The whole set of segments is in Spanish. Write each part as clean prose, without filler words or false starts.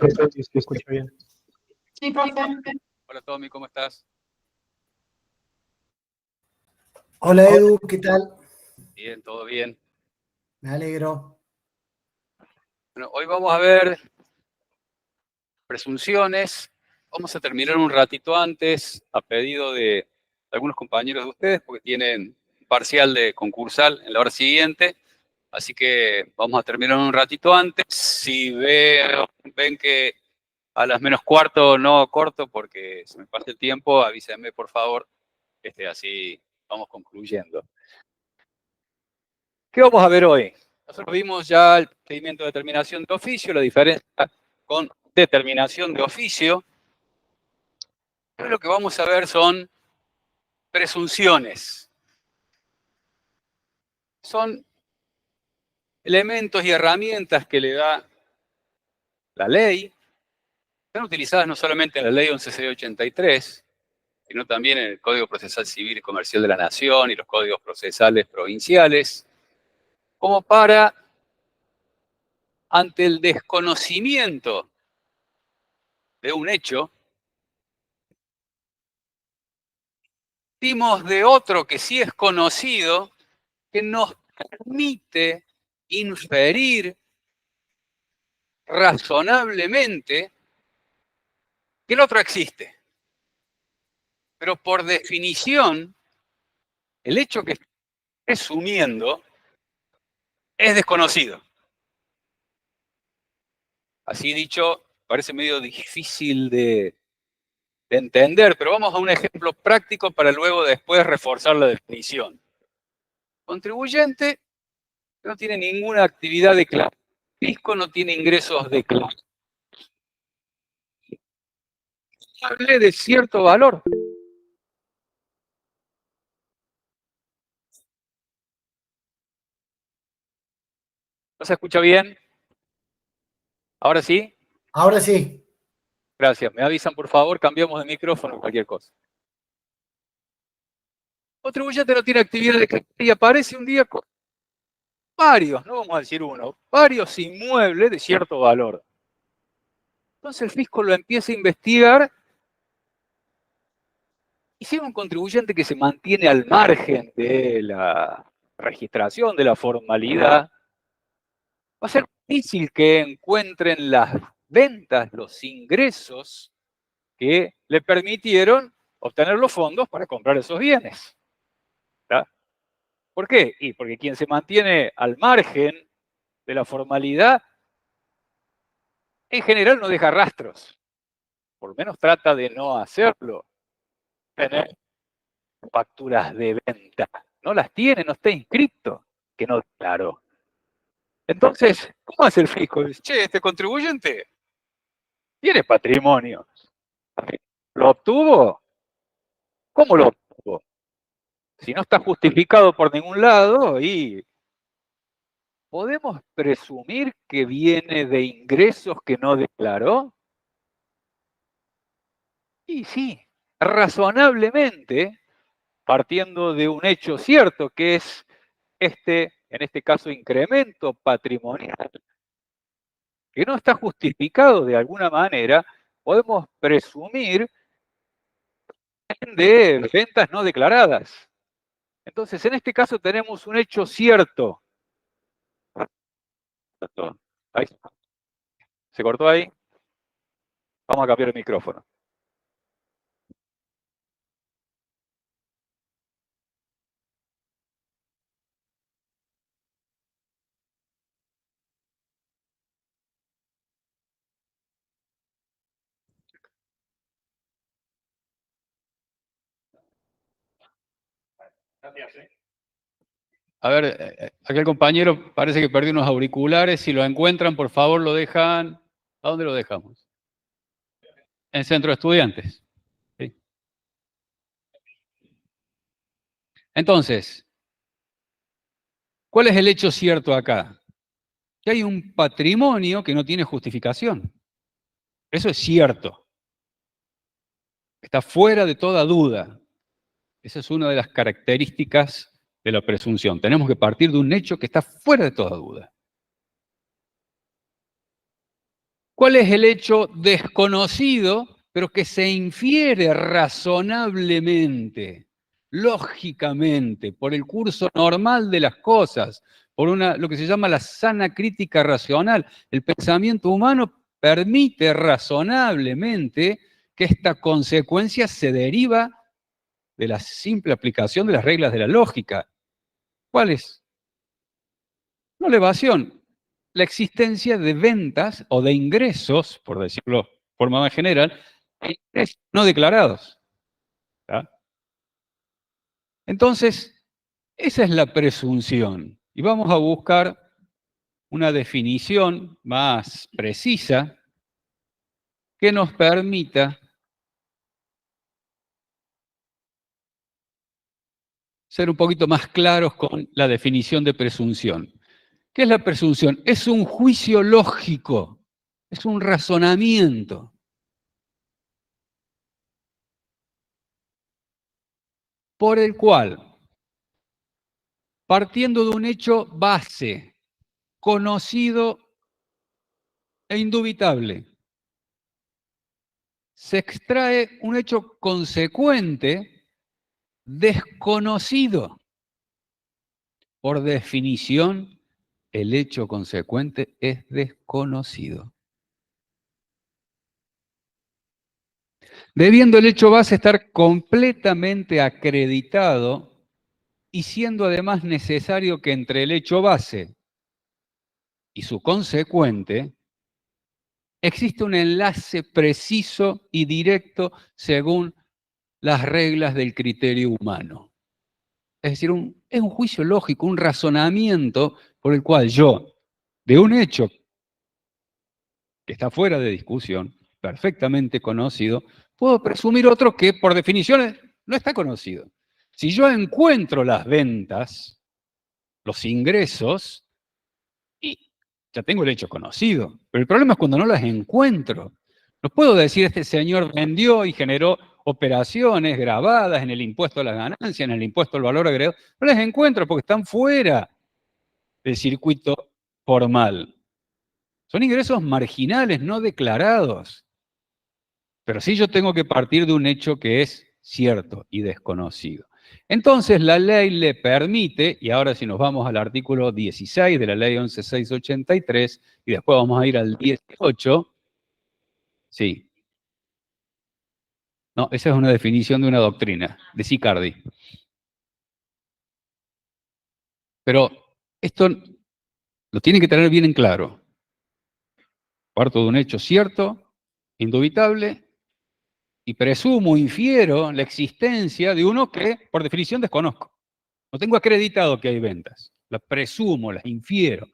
profe, si escucha bien. Sí, profe. Hola Tommy, ¿cómo estás? Hola Edu, ¿qué tal? Bien, todo bien. Me alegro. Bueno, hoy vamos a ver presunciones. Vamos a terminar un ratito antes, a pedido de algunos compañeros de ustedes, porque tienen parcial de concursal en la hora siguiente. Así que vamos a terminar un ratito antes. Si ven que a las menos cuarto no corto porque se me pasa el tiempo, avísenme por favor. Así vamos concluyendo. ¿Qué vamos a ver hoy? Nosotros vimos ya el procedimiento de determinación de oficio, la diferencia con determinación de oficio. Pero lo que vamos a ver son presunciones. Son elementos y herramientas que le da la ley. Están utilizadas no solamente en la ley 11.683, sino también en el Código Procesal Civil y Comercial de la Nación y los códigos procesales provinciales, como para, ante el desconocimiento de un hecho, dimos de otro que sí es conocido, que nos permite inferir razonablemente que el otro existe. Pero por definición, el hecho que estoy presumiendo es desconocido. Así dicho, parece medio difícil de entender, pero vamos a un ejemplo práctico para luego después reforzar la definición. Contribuyente no tiene ninguna actividad declarada. Fisco no tiene ingresos declarados. Hable de cierto valor. ¿No se escucha bien? ¿Ahora sí? Ahora sí. Gracias. Me avisan, por favor, cambiamos de micrófono o cualquier cosa. Contribuyente no tiene actividad declarada y aparece un día con varios, no vamos a decir uno, varios inmuebles de cierto valor. Entonces el fisco lo empieza a investigar y si es un contribuyente que se mantiene al margen de la registración, de la formalidad, va a ser difícil que encuentren las ventas, los ingresos que le permitieron obtener los fondos para comprar esos bienes. ¿Tá? ¿Por qué? Y porque quien se mantiene al margen de la formalidad, en general no deja rastros. Por lo menos trata de no hacerlo. Tener facturas de venta. No las tiene, no está inscrito, que no declaró. Entonces, ¿cómo hace el fisco? Dice, che, este contribuyente tiene patrimonio. ¿Lo obtuvo? ¿Cómo lo obtuvo? Si no está justificado por ningún lado, y ¿podemos presumir que viene de ingresos que no declaró? Y sí, razonablemente, partiendo de un hecho cierto, que es en este caso, incremento patrimonial, que no está justificado de alguna manera, podemos presumir de ventas no declaradas. Entonces, en este caso tenemos un hecho cierto. Ahí. ¿Se cortó ahí? Vamos a cambiar el micrófono. A ver, aquel compañero parece que perdió unos auriculares. Si lo encuentran, por favor, lo dejan. ¿A dónde lo dejamos? En Centro de Estudiantes. ¿Sí? Entonces, ¿cuál es el hecho cierto acá? Que hay un patrimonio que no tiene justificación. Eso es cierto. Está fuera de toda duda. Esa es una de las características de la presunción. Tenemos que partir de un hecho que está fuera de toda duda. ¿Cuál es el hecho desconocido, pero que se infiere razonablemente, lógicamente, por el curso normal de las cosas, por lo que se llama la sana crítica racional? El pensamiento humano permite razonablemente que esta consecuencia se deriva de la simple aplicación de las reglas de la lógica. ¿Cuál es? No la evasión, la existencia de ventas o de ingresos, por decirlo de forma más general, no declarados. ¿Tá? Entonces, esa es la presunción. Y vamos a buscar una definición más precisa que nos permita ser un poquito más claros con la definición de presunción. ¿Qué es la presunción? Es un juicio lógico, es un razonamiento por el cual, partiendo de un hecho base, conocido e indubitable, se extrae un hecho consecuente desconocido. Por definición, el hecho consecuente es desconocido. Debiendo el hecho base estar completamente acreditado y siendo además necesario que entre el hecho base y su consecuente existe un enlace preciso y directo según las reglas del criterio humano. Es decir, es un juicio lógico, un razonamiento por el cual yo, de un hecho que está fuera de discusión, perfectamente conocido, puedo presumir otro que por definición no está conocido. Si yo encuentro las ventas, los ingresos, y ya tengo el hecho conocido, pero el problema es cuando no las encuentro. No puedo decir este señor vendió y generó operaciones grabadas en el impuesto a las ganancias, en el impuesto al valor agregado. No las encuentro porque están fuera del circuito formal. Son ingresos marginales, no declarados. Pero sí yo tengo que partir de un hecho que es cierto y desconocido. Entonces la ley le permite, y ahora si nos vamos al artículo 16 de la ley 11.683, y después vamos a ir al 18, sí. No, esa es una definición de una doctrina, de Sicardi. Pero esto lo tienen que tener bien en claro. Parto de un hecho cierto, indubitable, y presumo, infiero la existencia de uno que, por definición, desconozco. No tengo acreditado que hay ventas. Las presumo, las infiero,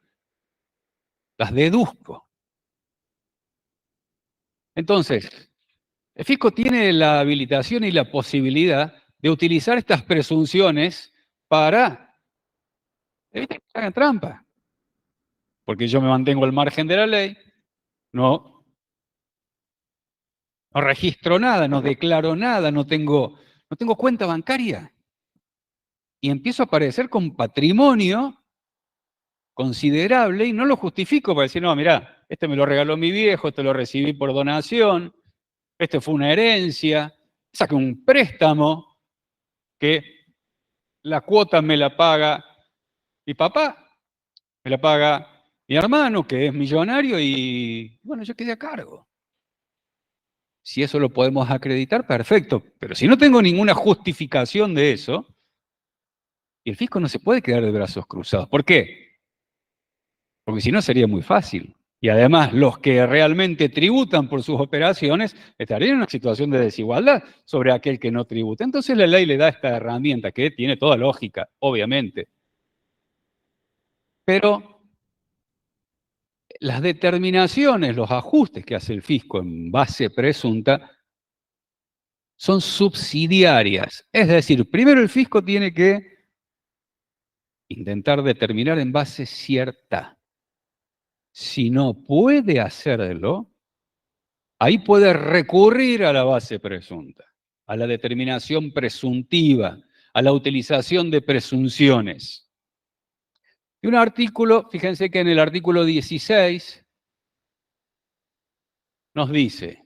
las deduzco. Entonces, el fisco tiene la habilitación y la posibilidad de utilizar estas presunciones para evitar que hagan trampa. Porque yo me mantengo al margen de la ley, no registro nada, no declaro nada, no tengo cuenta bancaria. Y empiezo a aparecer con patrimonio considerable y no lo justifico para decir, no, mirá, este me lo regaló mi viejo, este lo recibí por donación, este fue una herencia, saqué un préstamo que la cuota me la paga mi papá, me la paga mi hermano, que es millonario, y bueno, yo quedé a cargo. Si eso lo podemos acreditar, perfecto. Pero si no tengo ninguna justificación de eso, el fisco no se puede quedar de brazos cruzados. ¿Por qué? Porque si no sería muy fácil. Y además, los que realmente tributan por sus operaciones estarían en una situación de desigualdad sobre aquel que no tributa. Entonces la ley le da esta herramienta que tiene toda lógica, obviamente. Pero las determinaciones, los ajustes que hace el fisco en base presunta son subsidiarias. Es decir, primero el fisco tiene que intentar determinar en base cierta. Si no puede hacerlo, ahí puede recurrir a la base presunta, a la determinación presuntiva, a la utilización de presunciones. Y un artículo, fíjense que en el artículo 16 nos dice,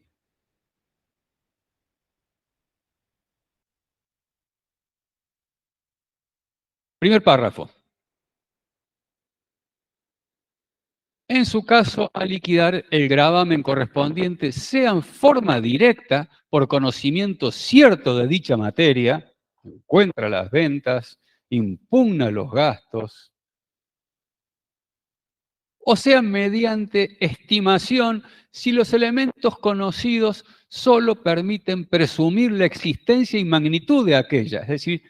primer párrafo, en su caso, a liquidar el gravamen correspondiente, sea en forma directa, por conocimiento cierto de dicha materia, encuentra las ventas, impugna los gastos, o sea mediante estimación, si los elementos conocidos solo permiten presumir la existencia y magnitud de aquella. Es decir,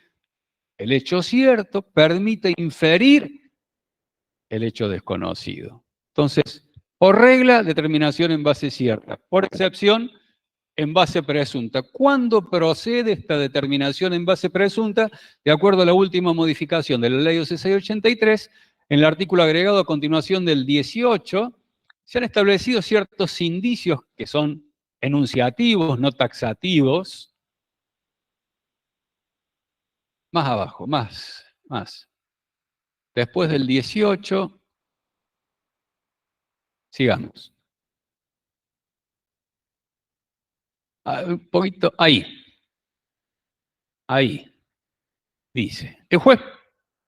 el hecho cierto permite inferir el hecho desconocido. Entonces, por regla, determinación en base cierta. Por excepción, en base presunta. ¿Cuándo procede esta determinación en base presunta? De acuerdo a la última modificación de la Ley 11683, en el artículo agregado a continuación del 18, se han establecido ciertos indicios que son enunciativos, no taxativos. Más abajo, más. Después del 18, sigamos. Un poquito, ahí. Dice, el juez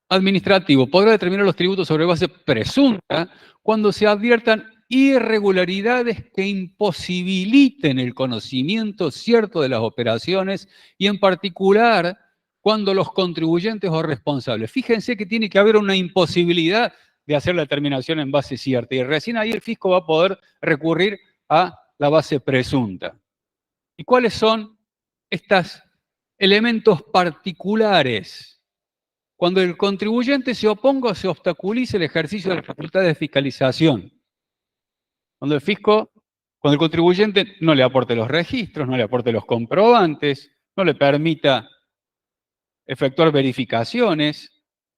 administrativo podrá determinar los tributos sobre base presunta cuando se adviertan irregularidades que imposibiliten el conocimiento cierto de las operaciones y en particular cuando los contribuyentes o responsables. Fíjense que tiene que haber una imposibilidad de hacer la determinación en base cierta y recién ahí el fisco va a poder recurrir a la base presunta. ¿Y cuáles son estos elementos particulares? Cuando el contribuyente se oponga o se obstaculice el ejercicio de la facultad de fiscalización. Cuando el contribuyente no le aporte los registros, no le aporte los comprobantes, no le permita efectuar verificaciones,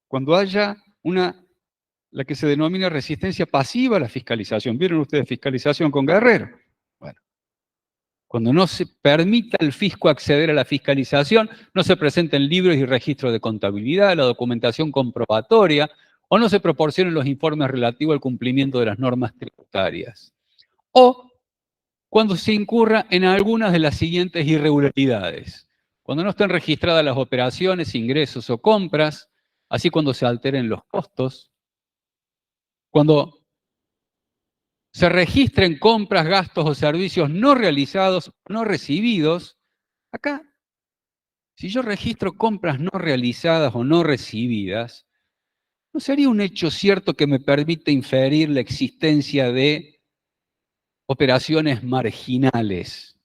cuando haya la que se denomina resistencia pasiva a la fiscalización. ¿Vieron ustedes fiscalización con Guerrero? Bueno. Cuando no se permita al fisco acceder a la fiscalización, no se presenten libros y registros de contabilidad, la documentación comprobatoria, o no se proporcionen los informes relativos al cumplimiento de las normas tributarias. O cuando se incurra en algunas de las siguientes irregularidades. Cuando no estén registradas las operaciones, ingresos o compras, así cuando se alteren los costos. Cuando se registren compras, gastos o servicios no realizados, no recibidos. Acá, si yo registro compras no realizadas o no recibidas, no sería un hecho cierto que me permita inferir la existencia de operaciones marginales,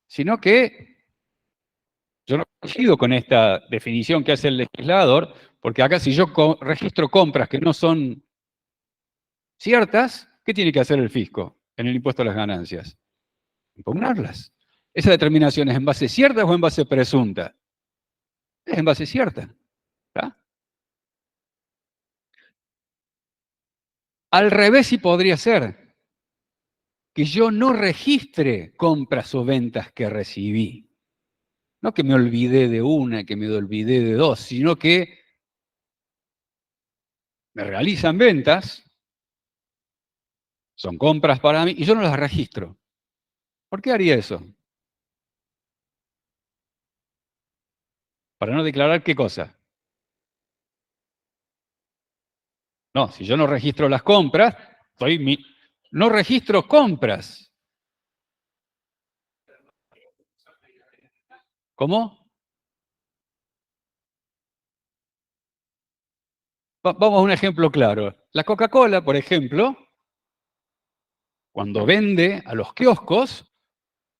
sino que yo no coincido con esta definición que hace el legislador, porque acá si yo registro compras que no son ciertas, ¿qué tiene que hacer el fisco en el impuesto a las ganancias? Impugnarlas. ¿Esa determinación es en base cierta o en base presunta? Es en base cierta. ¿Tá? Al revés sí podría ser que yo no registre compras o ventas que recibí. No que me olvidé de una, que me olvidé de dos, sino que me realizan ventas, son compras para mí, y yo no las registro. ¿Por qué haría eso? Para no declarar qué cosa. No, si yo no registro las compras, no registro compras. ¿Cómo? Vamos a un ejemplo claro. La Coca-Cola, por ejemplo, cuando vende a los kioscos,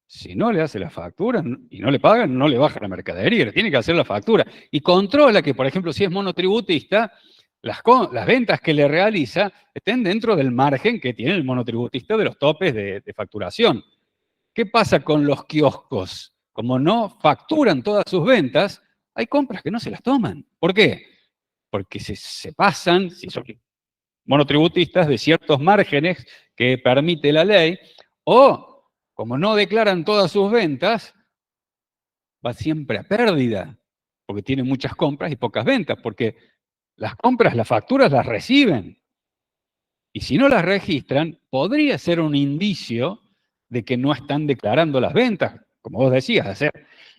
si no le hace la factura y no le pagan, no le baja la mercadería, le tiene que hacer la factura. Y controla que, por ejemplo, si es monotributista, las ventas que le realiza estén dentro del margen que tiene el monotributista de los topes de facturación. ¿Qué pasa con los kioscos? Como no facturan todas sus ventas, hay compras que no se las toman. ¿Por qué? Porque se pasan, si son monotributistas, de ciertos márgenes que permite la ley, o como no declaran todas sus ventas, va siempre a pérdida, porque tiene muchas compras y pocas ventas, porque las compras, las facturas las reciben. Y si no las registran, podría ser un indicio de que no están declarando las ventas, como vos decías,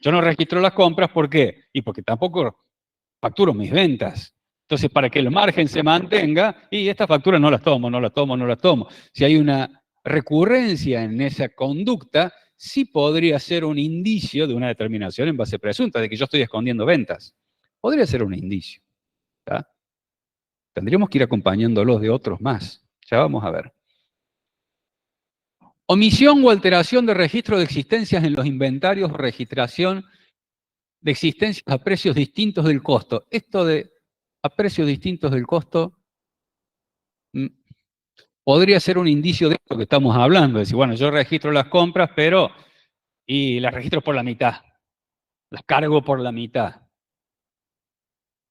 yo no registro las compras, ¿por qué? Y porque tampoco facturo mis ventas. Entonces, para que el margen se mantenga, y estas facturas no las tomo, no las tomo, no las tomo. Si hay una recurrencia en esa conducta, sí podría ser un indicio de una determinación en base presunta, de que yo estoy escondiendo ventas. Podría ser un indicio. ¿Tá? Tendríamos que ir acompañándolos de otros más. Ya vamos a ver. Omisión o alteración de registro de existencias en los inventarios, registración de existencias a precios distintos del costo. Esto de a precios distintos del costo podría ser un indicio de esto que estamos hablando. Es decir, bueno, yo registro las compras, pero y las registro por la mitad. Las cargo por la mitad.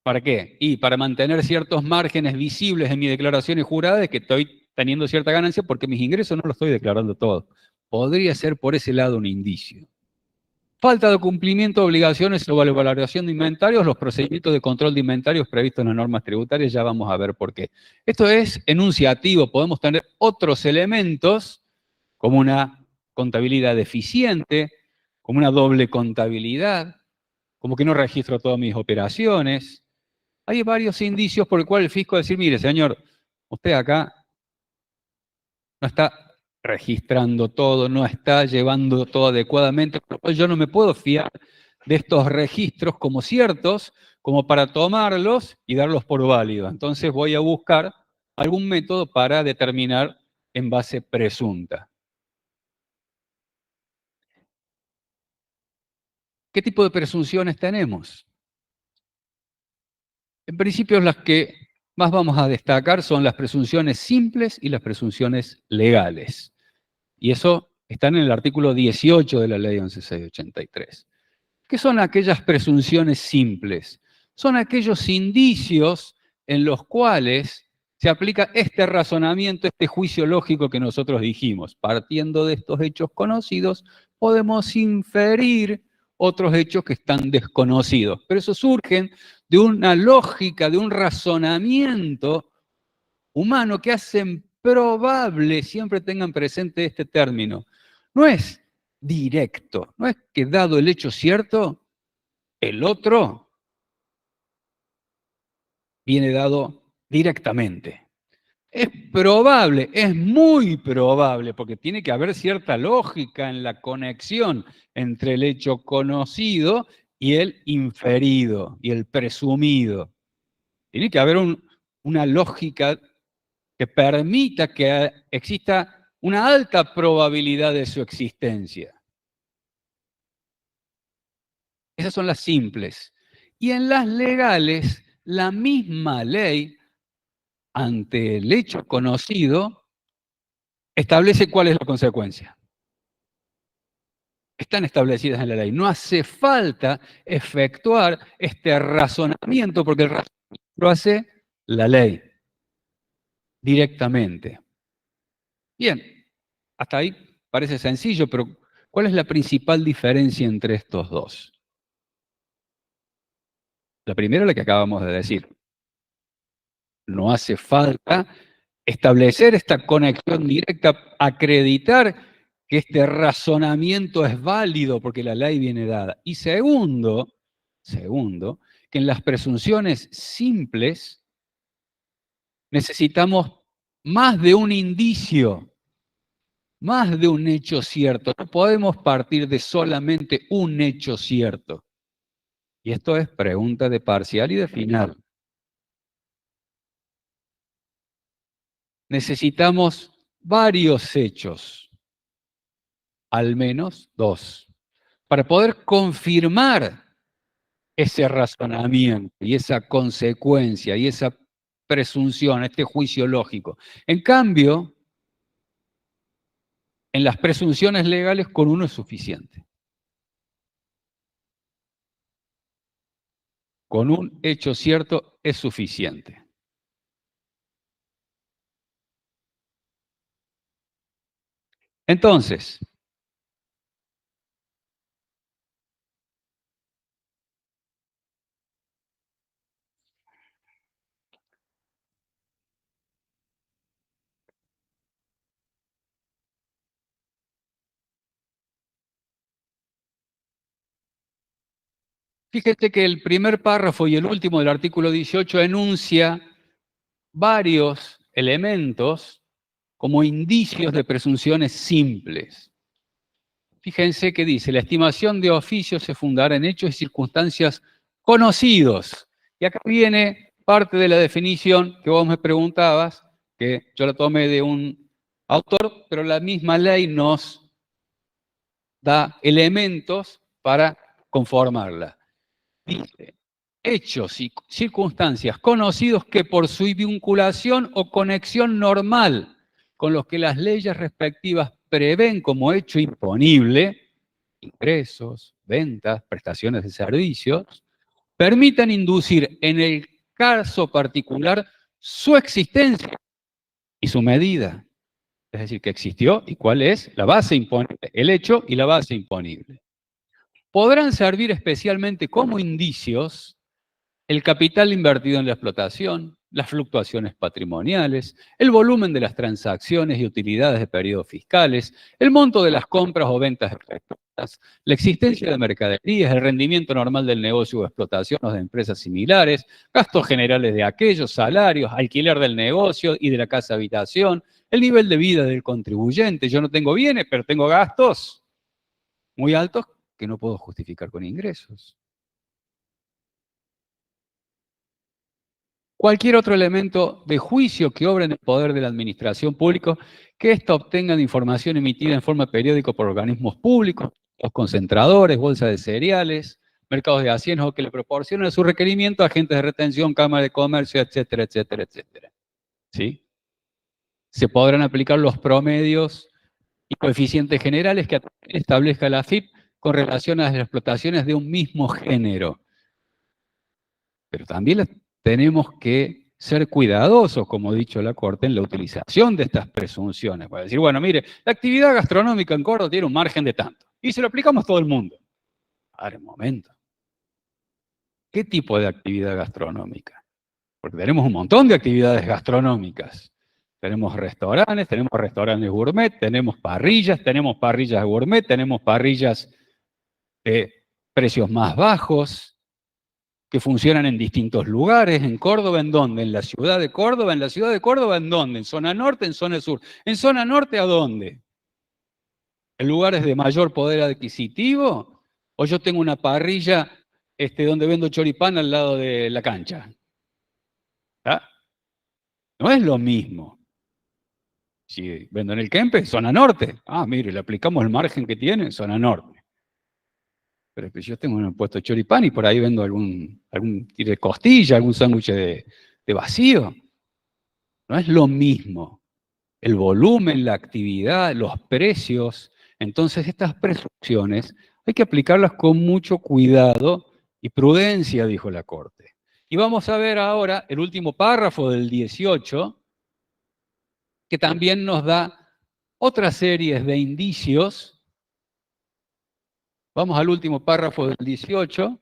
¿Para qué? Y para mantener ciertos márgenes visibles en mi declaración jurada de que estoy teniendo cierta ganancia porque mis ingresos no los estoy declarando todos. Podría ser por ese lado un indicio. Falta de cumplimiento de obligaciones o valoración de inventarios, los procedimientos de control de inventarios previstos en las normas tributarias, ya vamos a ver por qué. Esto es enunciativo, podemos tener otros elementos como una contabilidad deficiente, como una doble contabilidad, como que no registro todas mis operaciones. Hay varios indicios por el cual el fisco decir, mire, señor, usted acá no está registrando todo, no está llevando todo adecuadamente, por lo cual yo no me puedo fiar de estos registros como ciertos, como para tomarlos y darlos por válidos. Entonces voy a buscar algún método para determinar en base presunta. ¿Qué tipo de presunciones tenemos? En principio las que más vamos a destacar son las presunciones simples y las presunciones legales. Y eso está en el artículo 18 de la ley 11.683. ¿Qué son aquellas presunciones simples? Son aquellos indicios en los cuales se aplica este razonamiento, este juicio lógico que nosotros dijimos. Partiendo de estos hechos conocidos, podemos inferir otros hechos que están desconocidos. Pero eso surgen de una lógica, de un razonamiento humano que hacen probable, siempre tengan presente este término. No es directo, no es que dado el hecho cierto, el otro viene dado directamente. Es probable, es muy probable, porque tiene que haber cierta lógica en la conexión entre el hecho conocido y el inferido y el presumido. Tiene que haber una lógica que permita que exista una alta probabilidad de su existencia. Esas son las simples. Y en las legales, la misma ley, ante el hecho conocido, establece cuál es la consecuencia. Están establecidas en la ley. No hace falta efectuar este razonamiento, porque el razonamiento lo hace la ley directamente. Bien, hasta ahí parece sencillo, pero ¿cuál es la principal diferencia entre estos dos? La primera, la que acabamos de decir. No hace falta establecer esta conexión directa, acreditar que este razonamiento es válido porque la ley viene dada. Y segundo, que en las presunciones simples necesitamos más de un indicio, más de un hecho cierto. No podemos partir de solamente un hecho cierto. Y esto es pregunta de parcial y de final. Necesitamos varios hechos, al menos dos, para poder confirmar ese razonamiento y esa consecuencia y esa presunción, este juicio lógico. En cambio, en las presunciones legales con uno es suficiente. Con un hecho cierto es suficiente. Entonces, Fíjate que el primer párrafo y el último del artículo 18 enuncia varios elementos como indicios de presunciones simples. Fíjense que dice, la estimación de oficio se fundará en hechos y circunstancias conocidos. Y acá viene parte de la definición que vos me preguntabas, que yo la tomé de un autor, pero la misma ley nos da elementos para conformarla. Dice, hechos y circunstancias conocidos que por su vinculación o conexión normal con los que las leyes respectivas prevén como hecho imponible, ingresos, ventas, prestaciones de servicios, permitan inducir en el caso particular su existencia y su medida. Es decir, que existió y cuál es la base imponible, el hecho y la base imponible. Podrán servir especialmente como indicios el capital invertido en la explotación, las fluctuaciones patrimoniales, el volumen de las transacciones y utilidades de periodos fiscales, el monto de las compras o ventas efectuadas, la existencia de mercaderías, el rendimiento normal del negocio o explotación o de empresas similares, gastos generales de aquellos, salarios, alquiler del negocio y de la casa habitación, el nivel de vida del contribuyente. Yo no tengo bienes, pero tengo gastos muy altos que no puedo justificar con ingresos. Cualquier otro elemento de juicio que obra en el poder de la administración pública, que ésta obtenga de información emitida en forma periódica por organismos públicos, los concentradores, bolsas de cereales, mercados de acciones, o que le proporcionen a su requerimiento agentes de retención, cámara de comercio, etcétera, etcétera, etcétera. ¿Sí? Se podrán aplicar los promedios y coeficientes generales que establezca la AFIP con relación a las explotaciones de un mismo género. Pero también tenemos que ser cuidadosos, como ha dicho la Corte, en la utilización de estas presunciones. Para decir, bueno, mire, la actividad gastronómica en Córdoba tiene un margen de tanto. Y se lo aplicamos a todo el mundo. A ver, un momento. ¿Qué tipo de actividad gastronómica? Porque tenemos un montón de actividades gastronómicas. Tenemos restaurantes gourmet, tenemos parrillas gourmet, tenemos parrillas de precios más bajos, que funcionan en distintos lugares. ¿En Córdoba en dónde? ¿En la ciudad de Córdoba? ¿En la ciudad de Córdoba en dónde? ¿En zona norte? ¿En zona sur? ¿En zona norte a dónde? ¿En lugares de mayor poder adquisitivo? ¿O yo tengo una parrilla donde vendo choripán al lado de la cancha? ¿Ah? No es lo mismo. Si vendo en el Kempe, zona norte. Ah, mire, le aplicamos el margen que tiene en zona norte. Pero es que yo tengo un puesto de choripán y por ahí vendo algún tiro de costilla, algún sándwich de vacío. No es lo mismo. El volumen, la actividad, los precios. Entonces estas presunciones hay que aplicarlas con mucho cuidado y prudencia, dijo la Corte. Y vamos a ver ahora el último párrafo del 18, que también nos da otras series de indicios. Vamos al último párrafo del 18.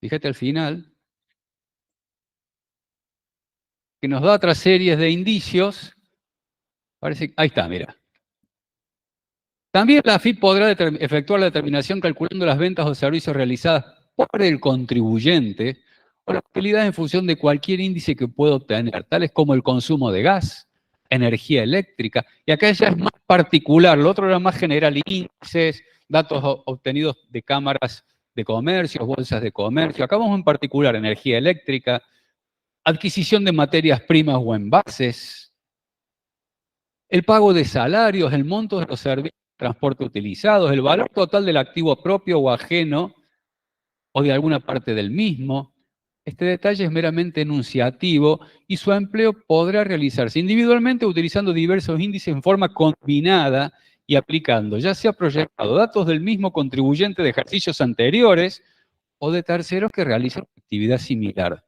Fíjate al final, que nos da otras series de indicios. Parece, ahí está, mira. También la AFIP podrá efectuar la determinación calculando las ventas o servicios realizadas por el contribuyente o la utilidad en función de cualquier índice que pueda obtener, tales como el consumo de gas, energía eléctrica, y acá ya es más particular, lo otro era más general, índices, datos obtenidos de cámaras de comercio, bolsas de comercio. Acá vamos en particular, energía eléctrica, adquisición de materias primas o envases, el pago de salarios, el monto de los servicios de transporte utilizados, el valor total del activo propio o ajeno o de alguna parte del mismo. Este detalle es meramente enunciativo y su empleo podrá realizarse individualmente utilizando diversos índices en forma combinada y aplicando, ya sea proyectado, datos del mismo contribuyente de ejercicios anteriores o de terceros que realizan actividad similar.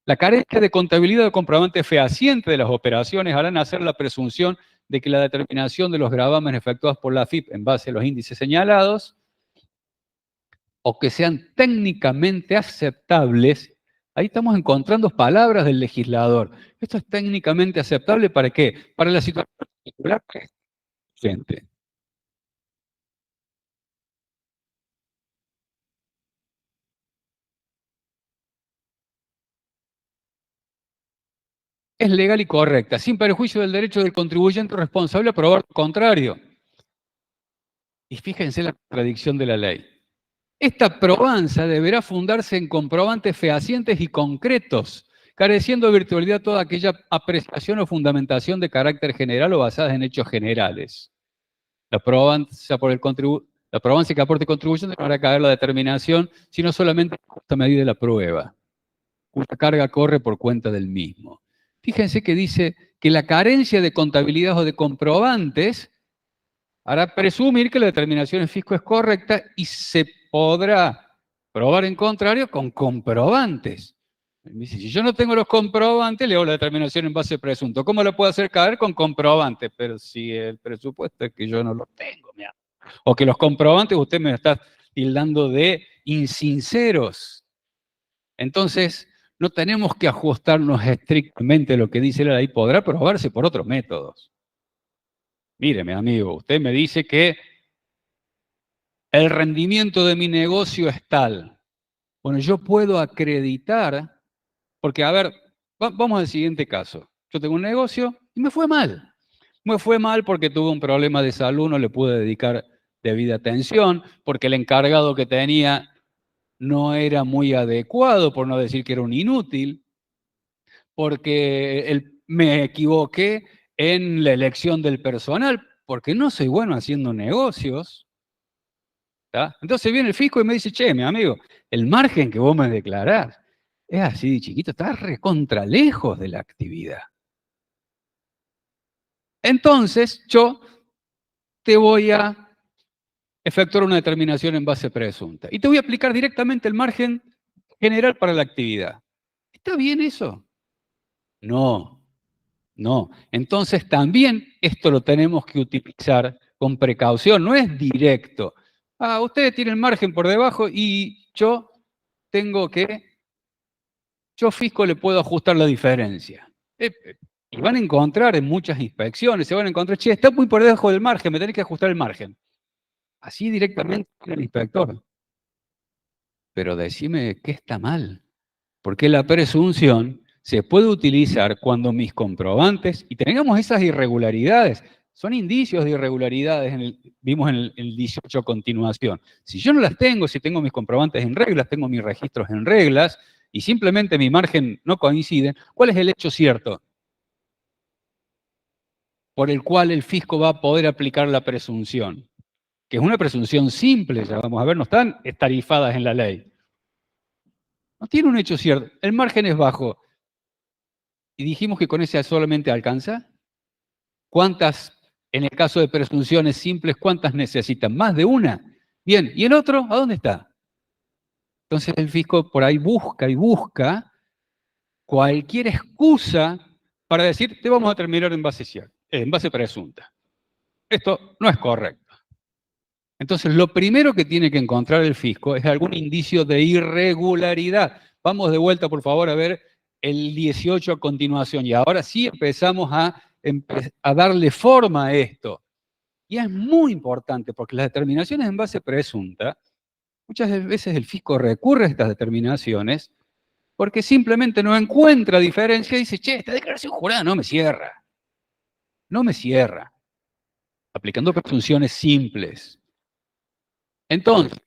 La carencia de contabilidad o comprobante fehaciente de las operaciones harán hacer la presunción de que la determinación de los gravámenes efectuados por la AFIP en base a los índices señalados o que sean técnicamente aceptables. Ahí estamos encontrando palabras del legislador. ¿Esto es técnicamente aceptable para qué? Para la situación particular presente. es legal y correcta, sin perjuicio del derecho del contribuyente responsable a probar lo contrario. Y fíjense la contradicción de la ley. Esta probanza deberá fundarse en comprobantes fehacientes y concretos, careciendo de virtualidad toda aquella apreciación o fundamentación de carácter general o basada en hechos generales. La probanza que aporte contribuyente no hará caer la determinación, sino solamente en justa medida de la prueba, cuya carga corre por cuenta del mismo. Fíjense que dice que la carencia de contabilidad o de comprobantes hará presumir que la determinación en fisco es correcta y se podrá probar en contrario con comprobantes. Dice, si yo no tengo los comprobantes, le hago la determinación en base presunto. ¿Cómo la puedo hacer caer? Con comprobantes. Pero si el presupuesto es que yo no lo tengo, o que los comprobantes usted me está tildando de insinceros. Entonces, no tenemos que ajustarnos estrictamente a lo que dice la ley. Podrá probarse por otros métodos. Mire, mi amigo, usted me dice que el rendimiento de mi negocio es tal. Bueno, yo puedo acreditar, porque a ver, vamos al siguiente caso. Yo tengo un negocio y me fue mal. Me fue mal porque tuve un problema de salud, no le pude dedicar debida atención, porque el encargado que tenía no era muy adecuado, por no decir que era un inútil, porque me equivoqué en la elección del personal, porque no soy bueno haciendo negocios. ¿Tá? Entonces viene el fisco y me dice, che, mi amigo, el margen que vos me declarás es así de chiquito, está recontra lejos de la actividad. Entonces yo te voy a efectuar una determinación en base presunta y te voy a aplicar directamente el margen general para la actividad. ¿Está bien eso? No, no. Entonces también esto lo tenemos que utilizar con precaución, no es directo. Ah, ustedes tienen margen por debajo y yo fisco le puedo ajustar la diferencia. Y van a encontrar en muchas inspecciones, se van a encontrar, che, está muy por debajo del margen, me tenés que ajustar el margen. Así directamente el inspector. Pero decime qué está mal. Porque la presunción se puede utilizar cuando mis comprobantes, y tengamos esas irregularidades, son indicios de irregularidades, vimos en el 18 a continuación. Si yo no las tengo, si tengo mis comprobantes en reglas, tengo mis registros en reglas, y simplemente mi margen no coincide, ¿cuál es el hecho cierto por el cual el fisco va a poder aplicar la presunción? Que es una presunción simple, ya vamos a ver, no están tarifadas en la ley. No tiene un hecho cierto, el margen es bajo. Y dijimos que con ese solamente alcanza. ¿Cuántas, en el caso de presunciones simples, cuántas necesitan? ¿Más de una? Bien, ¿y el otro? ¿A dónde está? Entonces el fisco por ahí busca y busca cualquier excusa para decir, te vamos a terminar en base presunta. Esto no es correcto. Entonces, lo primero que tiene que encontrar el fisco es algún indicio de irregularidad. Vamos de vuelta, por favor, a ver el 18 a continuación. Y ahora sí empezamos a darle forma a esto. Y es muy importante, porque las determinaciones en base presunta, muchas veces el fisco recurre a estas determinaciones porque simplemente no encuentra diferencia y dice, che, esta declaración jurada no me cierra. No me cierra. Aplicando presunciones simples. Entonces,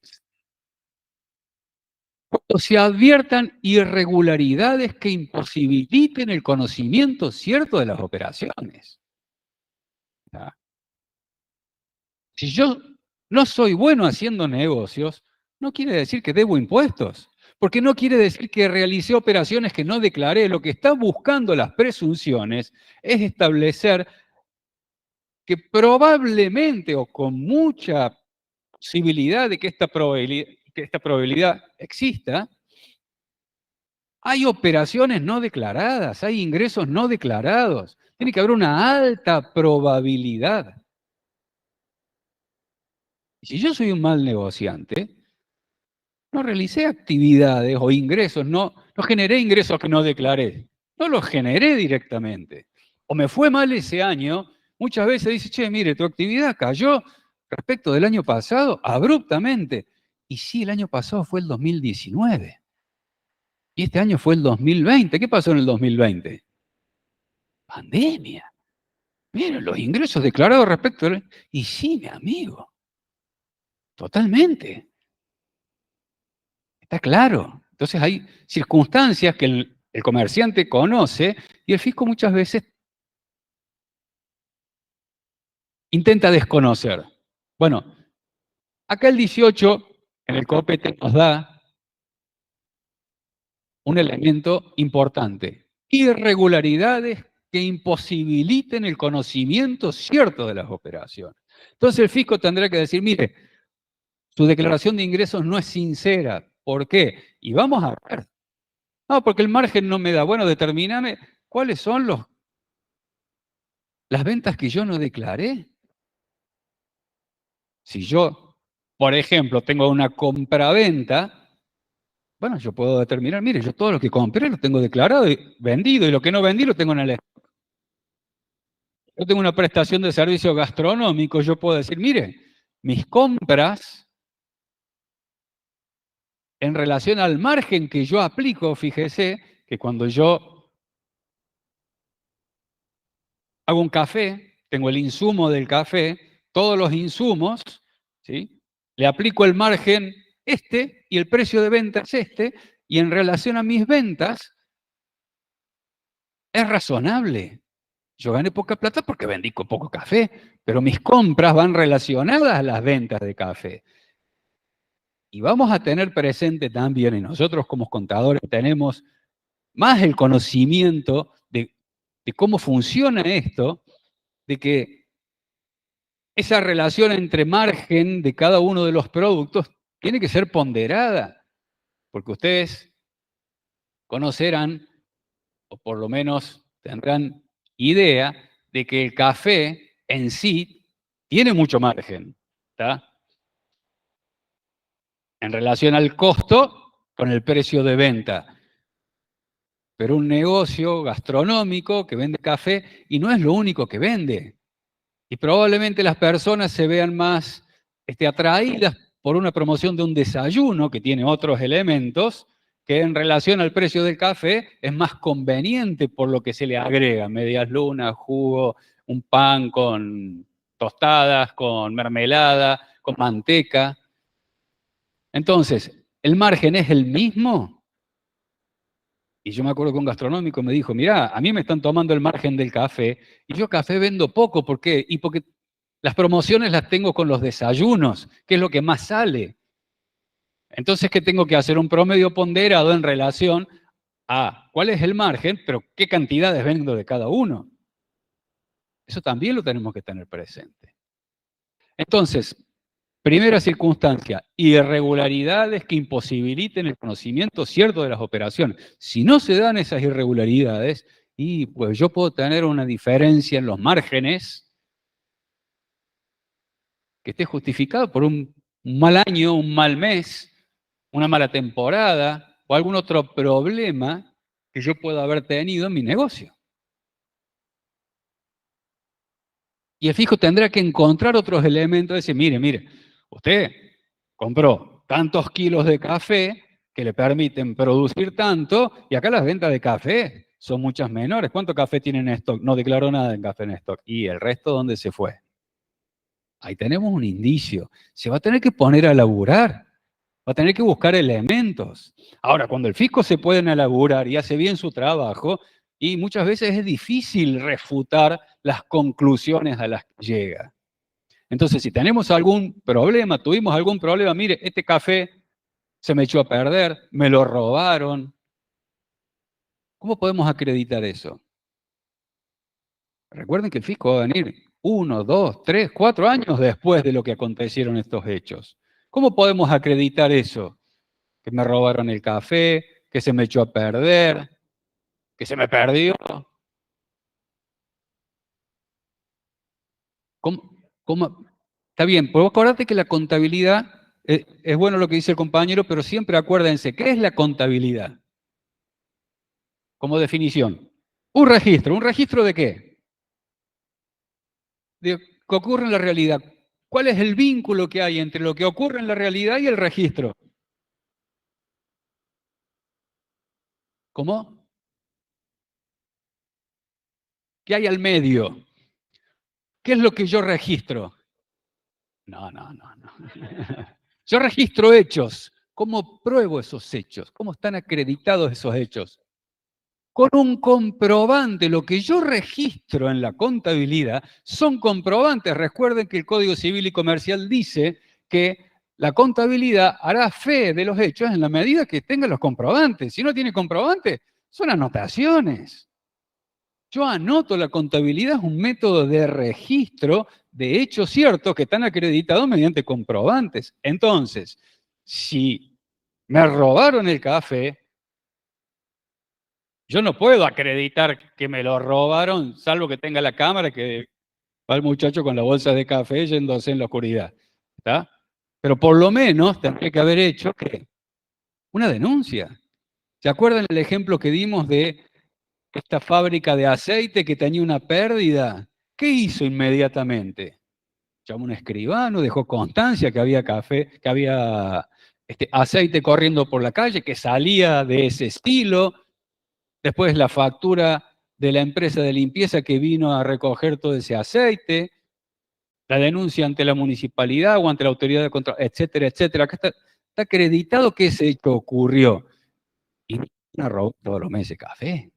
cuando se adviertan irregularidades que imposibiliten el conocimiento cierto de las operaciones. ¿Ah? Si yo no soy bueno haciendo negocios, no quiere decir que debo impuestos, porque no quiere decir que realicé operaciones que no declaré. Lo que está buscando las presunciones es establecer que probablemente o con mucha posibilidad de que esta probabilidad exista, hay operaciones no declaradas, hay ingresos no declarados. Tiene que haber una alta probabilidad. Si yo soy un mal negociante, no realicé actividades o ingresos, no generé ingresos que no declaré. No los generé directamente. O me fue mal ese año, muchas veces dice, che, mire, tu actividad cayó respecto del año pasado abruptamente. Y sí, el año pasado fue el 2019. Y este año fue el 2020. ¿Qué pasó en el 2020? Pandemia. Miren, los ingresos declarados respecto a... Y sí, mi amigo. Totalmente. Está claro. Entonces hay circunstancias que el comerciante conoce y el fisco muchas veces intenta desconocer. Bueno, acá el 18 en el COPETE nos da un elemento importante. Irregularidades que imposibiliten el conocimiento cierto de las operaciones. Entonces el fisco tendrá que decir, mire, su declaración de ingresos no es sincera. ¿Por qué? Y vamos a ver. No, porque el margen no me da. Bueno, determíname cuáles son las ventas que yo no declaré. Si yo, por ejemplo, tengo una compraventa, bueno, yo puedo determinar, mire, yo todo lo que compré lo tengo declarado y vendido, y lo que no vendí lo tengo en el... Yo tengo una prestación de servicio gastronómico, yo puedo decir, mire, mis compras en relación al margen que yo aplico, fíjese que cuando yo hago un café, tengo el insumo del café, todos los insumos, ¿sí? Le aplico el margen este y el precio de venta es este, y en relación a mis ventas es razonable. Yo gané poca plata porque vendí con poco café, pero mis compras van relacionadas a las ventas de café. Y vamos a tener presente también, y nosotros como contadores tenemos más el conocimiento de cómo funciona esto, de que esa relación entre margen de cada uno de los productos tiene que ser ponderada, porque ustedes conocerán, o por lo menos tendrán idea, de que el café en sí tiene mucho margen, ¿está? En relación al costo con el precio de venta. Pero un negocio gastronómico que vende café, y no es lo único que vende. Y probablemente las personas se vean más atraídas por una promoción de un desayuno que tiene otros elementos, que en relación al precio del café es más conveniente por lo que se le agrega, medias lunas, jugo, un pan con tostadas, con mermelada, con manteca. Entonces, ¿el margen es el mismo? Y yo me acuerdo que un gastronómico me dijo, mirá, a mí me están tomando el margen del café, y yo café vendo poco, ¿por qué? Y porque las promociones las tengo con los desayunos, que es lo que más sale. Entonces, ¿qué tengo que hacer? Un promedio ponderado en relación a cuál es el margen, pero qué cantidades vendo de cada uno. Eso también lo tenemos que tener presente. Entonces, primera circunstancia, irregularidades que imposibiliten el conocimiento cierto de las operaciones. Si no se dan esas irregularidades, y pues yo puedo tener una diferencia en los márgenes que esté justificado por un mal año, un mal mes, una mala temporada o algún otro problema que yo pueda haber tenido en mi negocio. Y el fisco tendrá que encontrar otros elementos, decir, mire, usted compró tantos kilos de café que le permiten producir tanto, y acá las ventas de café son muchas menores. ¿Cuánto café tienen en stock? No declaró nada en café en stock. ¿Y el resto dónde se fue? Ahí tenemos un indicio. Se va a tener que poner a laburar. Va a tener que buscar elementos. Ahora, cuando el fisco se pone a laburar y hace bien su trabajo, y muchas veces es difícil refutar las conclusiones a las que llega. Entonces, si tenemos algún problema, tuvimos algún problema, mire, este café se me echó a perder, me lo robaron. ¿Cómo podemos acreditar eso? Recuerden que el fisco va a venir 1, 2, 3, 4 años después de lo que acontecieron estos hechos. ¿Cómo podemos acreditar eso? Que me robaron el café, que se me echó a perder, que se me perdió. ¿Cómo? Está bien, pero acordate que la contabilidad, es bueno lo que dice el compañero, pero siempre acuérdense, ¿qué es la contabilidad? Como definición. ¿Un registro de qué? De que ocurre en la realidad. ¿Cuál es el vínculo que hay entre lo que ocurre en la realidad y el registro? ¿Cómo? ¿Qué hay al medio? ¿Qué es lo que yo registro? No. Yo registro hechos. ¿Cómo pruebo esos hechos? ¿Cómo están acreditados esos hechos? Con un comprobante. Lo que yo registro en la contabilidad son comprobantes. Recuerden que el Código Civil y Comercial dice que la contabilidad hará fe de los hechos en la medida que tenga los comprobantes. Si no tiene comprobantes, son anotaciones. Yo anoto, la contabilidad es un método de registro de hechos ciertos que están acreditados mediante comprobantes. Entonces, si me robaron el café, yo no puedo acreditar que me lo robaron, salvo que tenga la cámara que va el muchacho con la bolsa de café yéndose en la oscuridad. ¿Está? Pero por lo menos tendría que haber hecho ¿qué? Una denuncia. ¿Se acuerdan el ejemplo que dimos de esta fábrica de aceite que tenía una pérdida? ¿Qué hizo inmediatamente? Llamó a un escribano, dejó constancia que había café, que había aceite corriendo por la calle, que salía de ese estilo. Después la factura de la empresa de limpieza que vino a recoger todo ese aceite, la denuncia ante la municipalidad o ante la autoridad de control, etcétera, etcétera. Acá está acreditado que ese hecho ocurrió. Y no robó todos los meses café.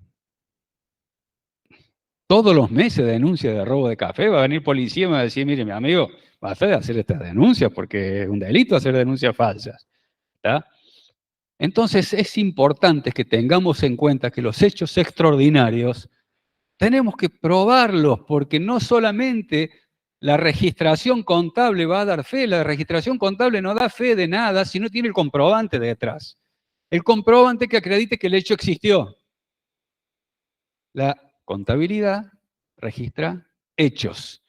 Todos los meses denuncia de robo de café, va a venir policía y me va a decir, mire, mi amigo, va a hacer estas denuncias porque es un delito hacer denuncias falsas. ¿Está? Entonces es importante que tengamos en cuenta que los hechos extraordinarios tenemos que probarlos, porque no solamente la registración contable va a dar fe, la registración contable no da fe de nada si no tiene el comprobante detrás. El comprobante que acredite que el hecho existió. La contabilidad registra hechos,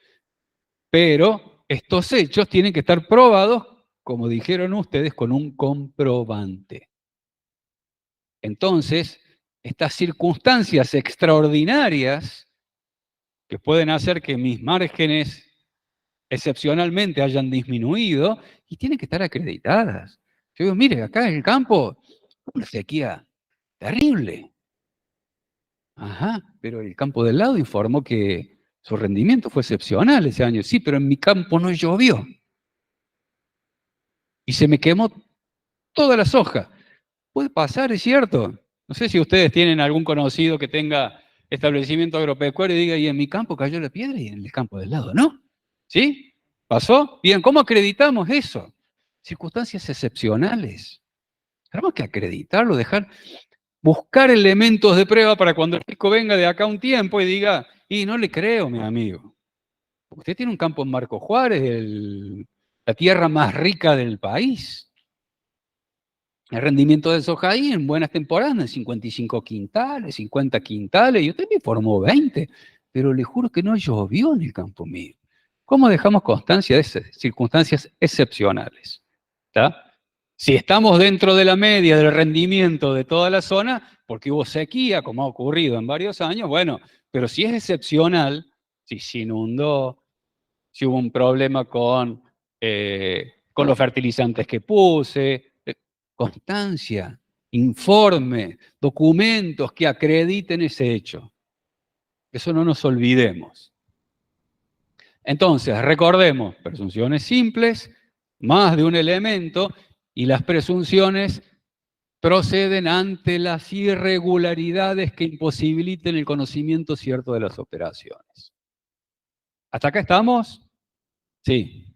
pero estos hechos tienen que estar probados, como dijeron ustedes, con un comprobante. Entonces, estas circunstancias extraordinarias que pueden hacer que mis márgenes excepcionalmente hayan disminuido y tienen que estar acreditadas. Yo digo, mire, acá en el campo, una sequía terrible. Ajá, pero el campo del lado informó que su rendimiento fue excepcional ese año. Sí, pero en mi campo no llovió. Y se me quemó toda la soja. Puede pasar, es cierto. No sé si ustedes tienen algún conocido que tenga establecimiento agropecuario y diga, y en mi campo cayó la piedra y en el campo del lado, ¿no? ¿Sí? ¿Pasó? Bien, ¿cómo acreditamos eso? Circunstancias excepcionales. Tenemos que acreditarlo, buscar elementos de prueba para cuando el fisco venga de acá un tiempo y diga, y no le creo, mi amigo. Usted tiene un campo en Marco Juárez, la tierra más rica del país. El rendimiento de soja ahí en buenas temporadas, en 55 quintales, 50 quintales, y usted me informó 20, pero le juro que no llovió en el campo mío. ¿Cómo dejamos constancia de esas circunstancias excepcionales? ¿Está? Si estamos dentro de la media del rendimiento de toda la zona, porque hubo sequía, como ha ocurrido en varios años, bueno, pero si es excepcional, si se inundó, si hubo un problema con los fertilizantes que puse, constancia, informe, documentos que acrediten ese hecho. Eso no nos olvidemos. Entonces, recordemos, presunciones simples, más de un elemento, y las presunciones proceden ante las irregularidades que imposibiliten el conocimiento cierto de las operaciones. ¿Hasta acá estamos? Sí.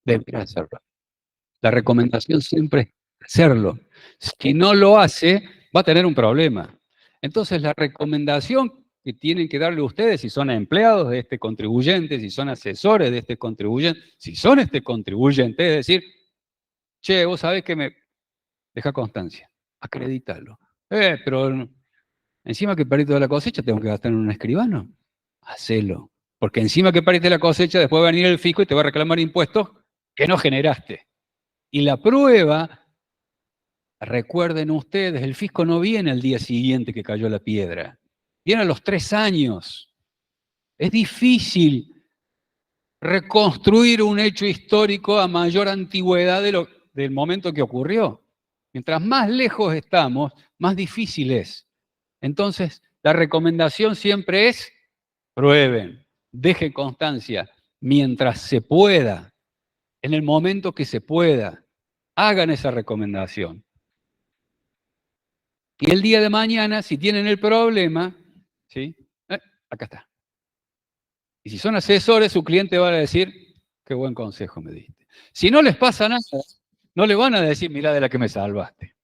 Debería hacerlo. La recomendación siempre es hacerlo. Si no lo hace, va a tener un problema. Entonces, la recomendación que tienen que darle ustedes, si son empleados de este contribuyente, si son asesores de este contribuyente, si son este contribuyente, es decir, che, vos sabés que me deja constancia, acredítalo. Pero encima que perdiste toda la cosecha, tengo que gastar en un escribano. Hacelo. Porque encima que perdiste la cosecha, después va a venir el fisco y te va a reclamar impuestos que no generaste. Y la prueba, recuerden ustedes, el fisco no viene al día siguiente que cayó la piedra. Viene a los 3 años. Es difícil reconstruir un hecho histórico a mayor antigüedad del momento que ocurrió. Mientras más lejos estamos, más difícil es. Entonces, la recomendación siempre es: prueben, dejen constancia, mientras se pueda, en el momento que se pueda, hagan esa recomendación. Y el día de mañana, si tienen el problema, ¿sí? Acá está. Y si son asesores, su cliente va a decir: qué buen consejo me diste. Si no les pasa nada, no le van a decir: mirá de la que me salvaste.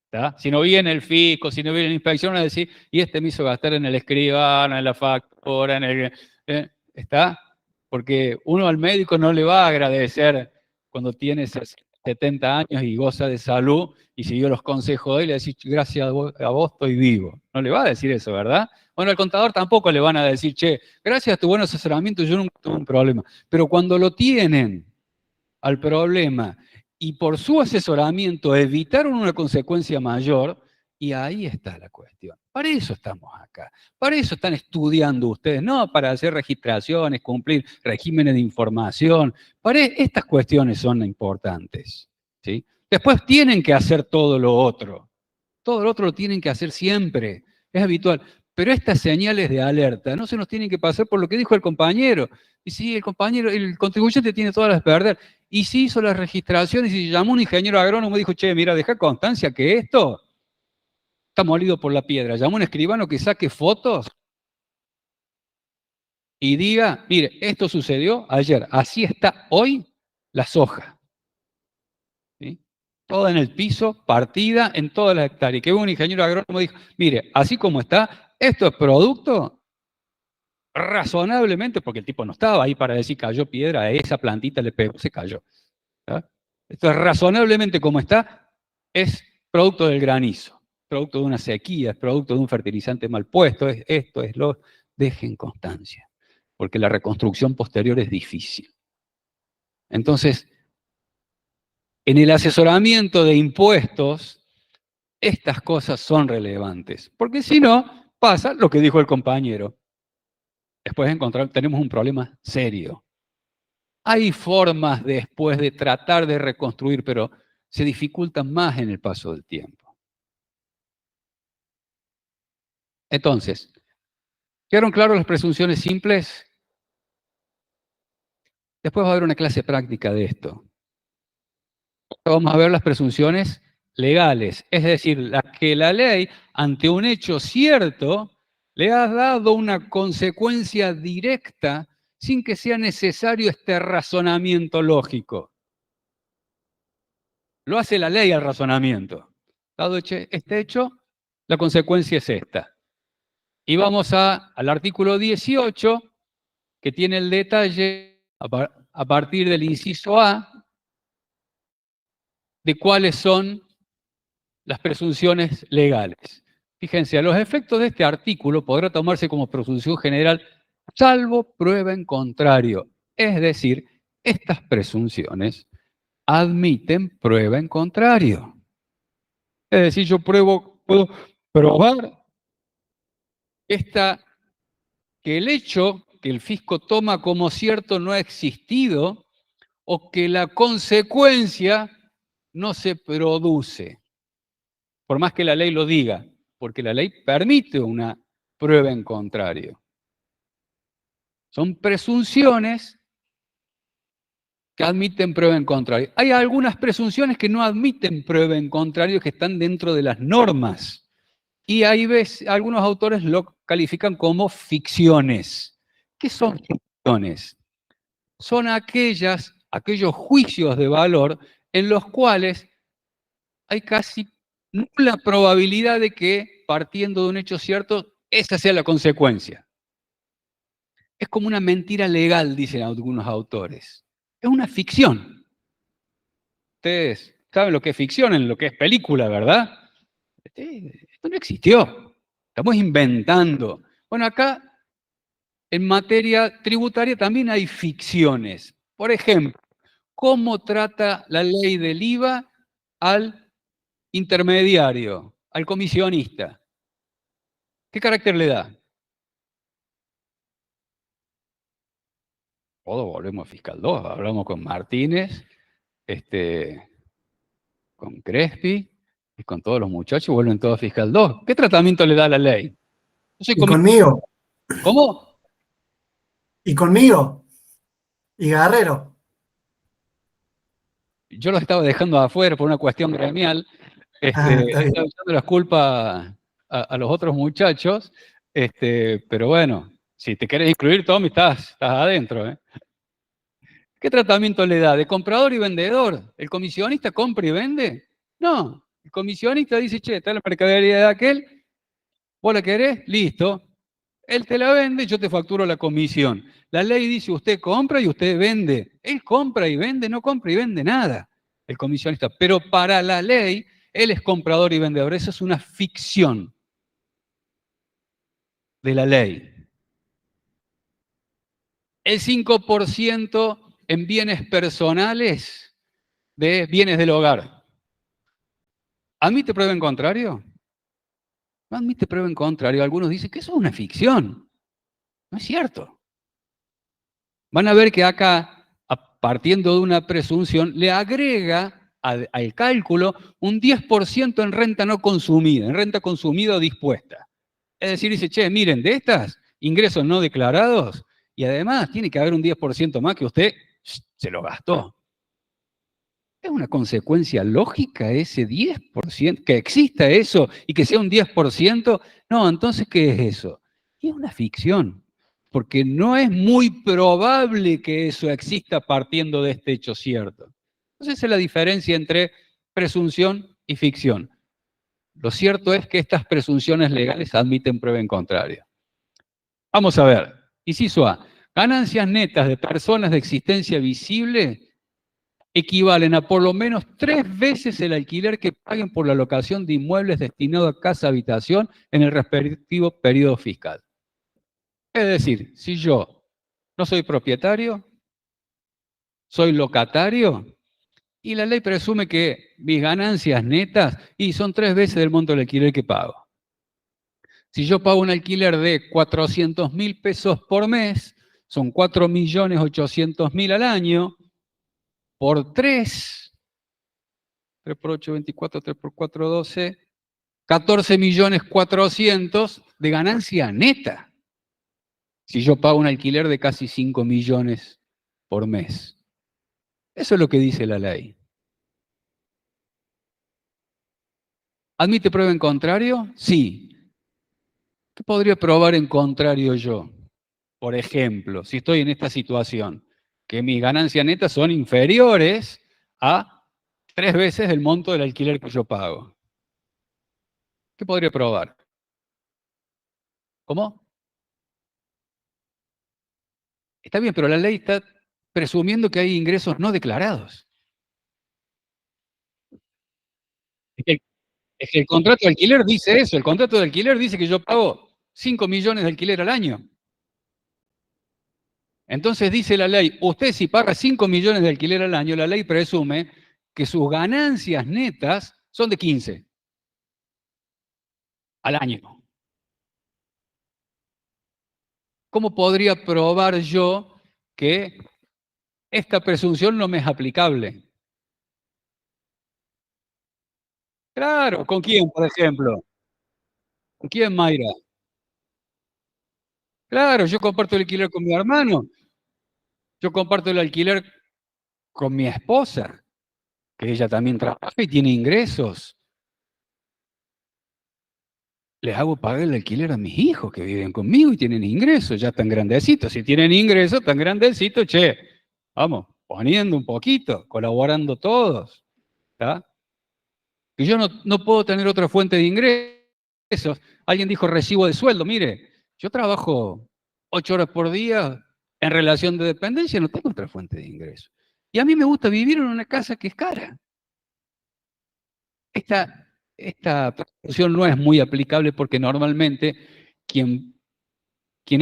¿Tá? Si no viene el fisco, si no viene la inspección, van a decir: y este me hizo gastar en el escribano, en la factura, en el... ¿Está? Porque uno al médico no le va a agradecer cuando tiene 70 años y goza de salud y siguió los consejos de él y le decir: gracias a vos estoy vivo. No le va a decir eso, ¿verdad? Bueno, al contador tampoco le van a decir: che, gracias a tu buen asesoramiento yo nunca tuve un problema. Pero cuando lo tienen al problema y por su asesoramiento evitaron una consecuencia mayor, y ahí está la cuestión. Para eso estamos acá. Para eso están estudiando ustedes, no para hacer registraciones, cumplir regímenes de información. Estas cuestiones son importantes, ¿sí? Después tienen que hacer todo lo otro. Todo lo otro lo tienen que hacer siempre. Es habitual. Pero estas señales de alerta no se nos tienen que pasar por lo que dijo el compañero. Y sí, el compañero, el contribuyente tiene todas las de perder. Y si hizo las registraciones y llamó a un ingeniero agrónomo y dijo: che, mira, deja constancia que esto está molido por la piedra. Llamó a un escribano que saque fotos y diga: mire, esto sucedió ayer, así está hoy la soja. ¿Sí? Toda en el piso, partida en todas las hectáreas. Y que un ingeniero agrónomo dijo: mire, así como está, esto es producto razonablemente, porque el tipo no estaba ahí para decir cayó piedra, a esa plantita le pegó, se cayó. ¿Tá? Esto es razonablemente como está, es producto del granizo, producto de una sequía, es producto de un fertilizante mal puesto, dejen constancia, porque la reconstrucción posterior es difícil. Entonces, en el asesoramiento de impuestos, estas cosas son relevantes, porque si no, pasa lo que dijo el compañero. Después tenemos un problema serio. Hay formas después de tratar de reconstruir, pero se dificultan más en el paso del tiempo. Entonces, ¿quedaron claras las presunciones simples? Después va a haber una clase práctica de esto. Vamos a ver las presunciones legales, es decir, las que la ley, ante un hecho cierto, le ha dado una consecuencia directa sin que sea necesario este razonamiento lógico. Lo hace la ley al razonamiento. Dado este hecho, la consecuencia es esta. Y vamos al artículo 18, que tiene el detalle, a partir del inciso A, de cuáles son las presunciones legales. Fíjense, a los efectos de este artículo podrá tomarse como presunción general salvo prueba en contrario. Es decir, estas presunciones admiten prueba en contrario. Es decir, yo puedo probar que el hecho que el fisco toma como cierto no ha existido o que la consecuencia no se produce, por más que la ley lo diga, porque la ley permite una prueba en contrario. Son presunciones que admiten prueba en contrario. Hay algunas presunciones que no admiten prueba en contrario, que están dentro de las normas. Y ahí algunos autores lo califican como ficciones. ¿Qué son ficciones? Son aquellos juicios de valor en los cuales hay casi nula probabilidad de que, partiendo de un hecho cierto, esa sea la consecuencia. Es como una mentira legal, dicen algunos autores. Es una ficción. Ustedes saben lo que es ficción, en lo que es película, ¿verdad? Esto no existió. Estamos inventando. Bueno, acá en materia tributaria también hay ficciones. Por ejemplo, ¿cómo trata la ley del IVA al intermediario, al comisionista? ¿Qué carácter le da? Todos volvemos a Fiscal 2. Hablamos con Martínez, con Crespi y con todos los muchachos, vuelven todos a Fiscal 2. ¿Qué tratamiento le da la ley? Yo soy Y conmigo, ¿Cómo? y conmigo, y Guerrero. Yo los estaba dejando afuera por una cuestión gremial. Está Estaba bien. echando las culpas a los otros muchachos, pero bueno, si te querés incluir, Tommy, estás adentro, ¿eh? ¿Qué tratamiento le da? ¿De comprador y vendedor? ¿El comisionista compra y vende? No, el comisionista dice, che, está la mercadería de aquel, ¿vos la querés? Listo. Él te la vende, yo te facturo la comisión. La ley dice, usted compra y usted vende. Él compra y vende, no compra y vende nada, el comisionista. Pero para la ley, él es comprador y vendedor. Eso es una ficción de la ley. El 5% en bienes personales de bienes del hogar. ¿Admite prueba en contrario? No admite prueba en contrario. Algunos dicen que eso es una ficción. No es cierto. Van a ver que acá, partiendo de una presunción, le agrega al cálculo un 10% en renta no consumida, en renta consumida o dispuesta. Es decir, dice, che, miren, de estas ingresos no declarados, y además tiene que haber un 10% más que usted se lo gastó. ¿Es una consecuencia lógica ese 10%? ¿Que exista eso y que sea un 10%? No, entonces, ¿qué es eso? Y es una ficción, porque no es muy probable que eso exista partiendo de este hecho cierto. Entonces, esa es la diferencia entre presunción y ficción. Lo cierto es que estas presunciones legales admiten prueba en contrario. Vamos a ver. Inciso A. Ganancias netas de personas de existencia visible equivalen a por lo menos 3 veces el alquiler que paguen por la locación de inmuebles destinados a casa-habitación en el respectivo periodo fiscal. Es decir, si yo no soy propietario, soy locatario, y la ley presume que mis ganancias netas son 3 veces del monto del alquiler que pago. Si yo pago un alquiler de 400.000 pesos por mes, son 4.800.000 al año, por 3 por 8, 24, 3 por 4, 12, 14.400.000 de ganancia neta. Si yo pago un alquiler de casi 5 millones por mes. Eso es lo que dice la ley. ¿Admite prueba en contrario? Sí. ¿Qué podría probar en contrario yo? Por ejemplo, si estoy en esta situación, que mis ganancias netas son inferiores a 3 veces el monto del alquiler que yo pago. ¿Qué podría probar? ¿Cómo? Está bien, pero la ley está presumiendo que hay ingresos no declarados. Es que el contrato de alquiler dice eso. El contrato de alquiler dice que yo pago 5 millones de alquiler al año. Entonces dice la ley, usted si paga 5 millones de alquiler al año, la ley presume que sus ganancias netas son de 15 al año. ¿Cómo podría probar yo que esta presunción no me es aplicable? Claro, ¿con quién, por ejemplo? ¿Con quién, Mayra? Claro, yo comparto el alquiler con mi hermano. Yo comparto el alquiler con mi esposa, que ella también trabaja y tiene ingresos. Les hago pagar el alquiler a mis hijos que viven conmigo y tienen ingresos, ya tan grandecitos. Si tienen ingresos tan grandecitos, che, vamos, poniendo un poquito, colaborando todos. ¿Está? Que yo no puedo tener otra fuente de ingresos. Alguien dijo recibo de sueldo. Mire, yo trabajo 8 horas por día en relación de dependencia, no tengo otra fuente de ingresos. Y a mí me gusta vivir en una casa que es cara. Esta presunción no es muy aplicable porque normalmente quien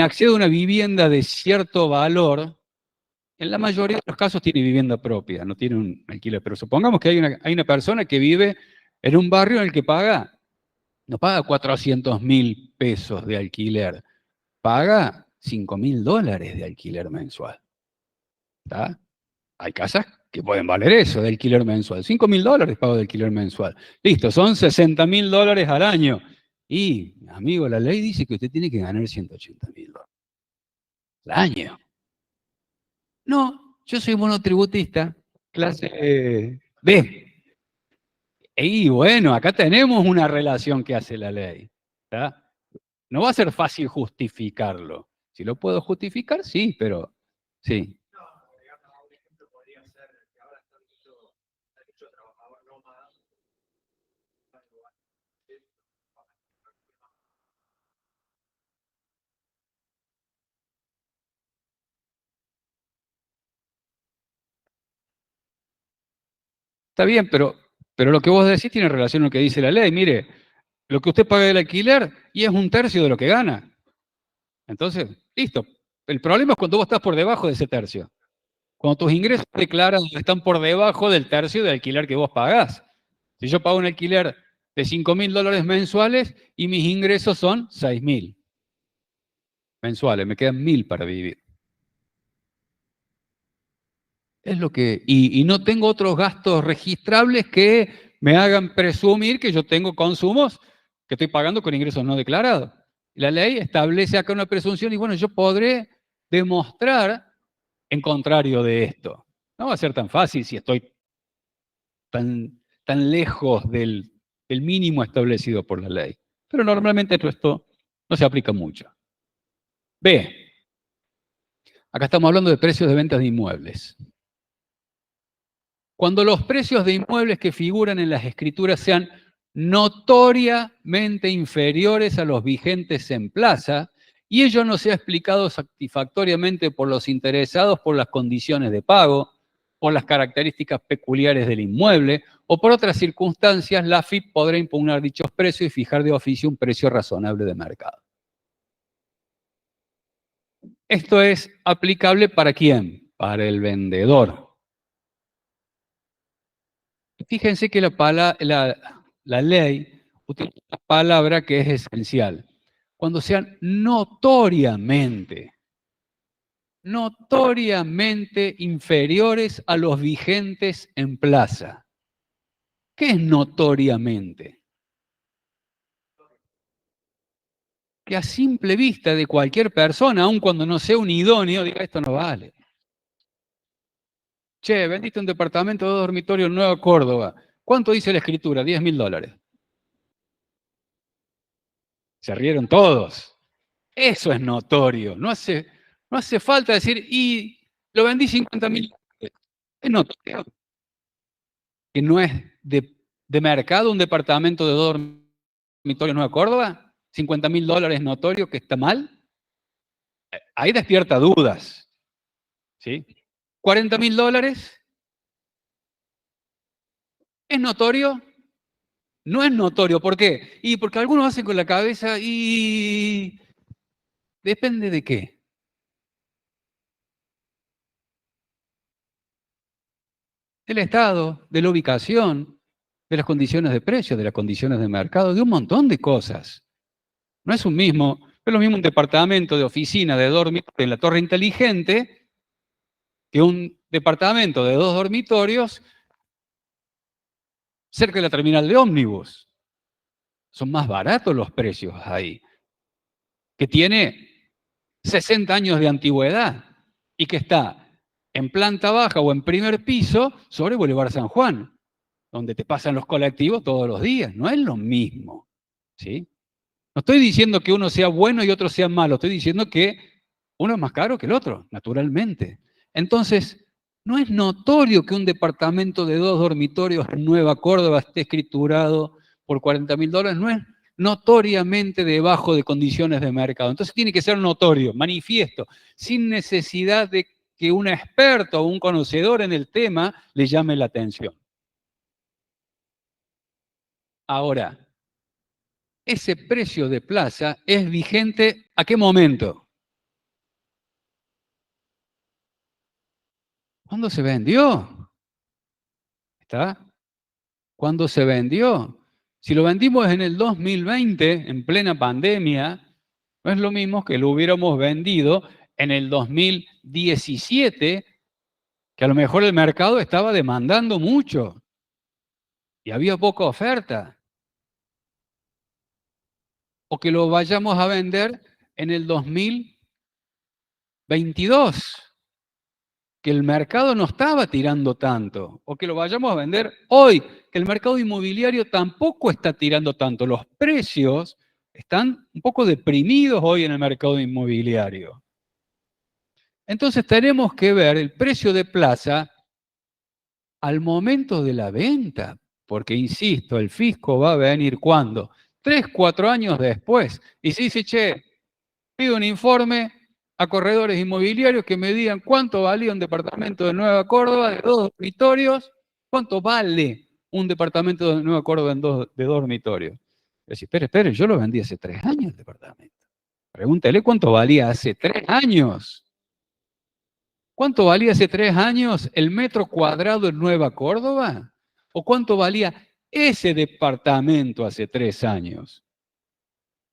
accede a una vivienda de cierto valor, en la mayoría de los casos tiene vivienda propia, no tiene un alquiler. Pero supongamos que hay una persona que vive en un barrio en el que no paga 400.000 pesos de alquiler, paga $5.000 de alquiler mensual. ¿Está? Hay casas que pueden valer eso de alquiler mensual. $5.000 pago de alquiler mensual. Listo, son $60.000 al año. Y, amigo, la ley dice que usted tiene que ganar $180.000 al año. No, yo soy monotributista, clase B. Y bueno, acá tenemos una relación que hace la ley. ¿Está? No va a ser fácil justificarlo. Si lo puedo justificar, sí, pero sí. Está bien, pero lo que vos decís tiene relación con lo que dice la ley. Mire, lo que usted paga del alquiler y es 1/3 de lo que gana. Entonces, listo. El problema es cuando vos estás por debajo de ese tercio. Cuando tus ingresos declarados están por debajo del tercio del alquiler que vos pagás. Si yo pago un alquiler de $5.000 mensuales y mis ingresos son 6.000 mensuales, me quedan 1.000 para vivir. Es lo que, y no tengo otros gastos registrables que me hagan presumir que yo tengo consumos que estoy pagando con ingresos no declarados. La ley establece acá una presunción y bueno, yo podré demostrar en contrario de esto. No va a ser tan fácil si estoy tan lejos del mínimo establecido por la ley. Pero normalmente esto no se aplica mucho. B. Acá estamos hablando de precios de ventas de inmuebles. Cuando los precios de inmuebles que figuran en las escrituras sean notoriamente inferiores a los vigentes en plaza y ello no sea explicado satisfactoriamente por los interesados por las condiciones de pago, por las características peculiares del inmueble o por otras circunstancias, la AFIP podrá impugnar dichos precios y fijar de oficio un precio razonable de mercado. Esto es aplicable ¿para quién? Para el vendedor. Fíjense que la ley utiliza una palabra que es esencial. Cuando sean notoriamente inferiores a los vigentes en plaza. ¿Qué es notoriamente? Que a simple vista de cualquier persona, aun cuando no sea un idóneo, diga esto no vale. Che, vendiste un departamento de 2 dormitorios en Nueva Córdoba. ¿Cuánto dice la escritura? $10.000. Se rieron todos. Eso es notorio. No hace falta decir, y lo vendí $50.000. Es notorio. Que no es de mercado un departamento de 2 dormitorios en Nueva Córdoba. $50.000 es notorio que está mal. Ahí despierta dudas. ¿Sí? $40.000 es notorio. No es notorio. ¿Por qué? Y porque algunos hacen con la cabeza y... ¿Depende de qué? Del estado, de la ubicación, de las condiciones de precio, de las condiciones de mercado, de un montón de cosas. No es lo mismo un departamento de oficina de dormitorio en la Torre Inteligente que un departamento de 2 dormitorios cerca de la terminal de ómnibus. Son más baratos los precios ahí. Que tiene 60 años de antigüedad y que está en planta baja o en primer piso sobre Boulevard San Juan, donde te pasan los colectivos todos los días. No es lo mismo, ¿sí? No estoy diciendo que uno sea bueno y otro sea malo, estoy diciendo que uno es más caro que el otro, naturalmente. Entonces, no es notorio que un departamento de 2 dormitorios en Nueva Córdoba esté escriturado por $40.000, no es notoriamente debajo de condiciones de mercado. Entonces tiene que ser notorio, manifiesto, sin necesidad de que un experto o un conocedor en el tema le llame la atención. Ahora, ese precio de plaza es vigente ¿a qué momento? ¿Cuándo se vendió? ¿Está? ¿Cuándo se vendió? Si lo vendimos en el 2020, en plena pandemia, no es lo mismo que lo hubiéramos vendido en el 2017, que a lo mejor el mercado estaba demandando mucho y había poca oferta. O que lo vayamos a vender en el 2022, que el mercado no estaba tirando tanto, o que lo vayamos a vender hoy, que el mercado inmobiliario tampoco está tirando tanto. Los precios están un poco deprimidos hoy en el mercado inmobiliario. Entonces tenemos que ver el precio de plaza al momento de la venta, porque insisto, el fisco va a venir ¿cuándo? 3, 4 años después. Y si dice, che, pido un informe a corredores inmobiliarios que me digan cuánto valía un departamento de Nueva Córdoba de 2 dormitorios, cuánto vale un departamento de Nueva Córdoba de 2 dormitorios. Decir, espere, yo lo vendí hace 3 años el departamento. Pregúntele cuánto valía hace 3 años. ¿Cuánto valía hace 3 años el metro cuadrado en Nueva Córdoba? ¿O cuánto valía ese departamento hace 3 años?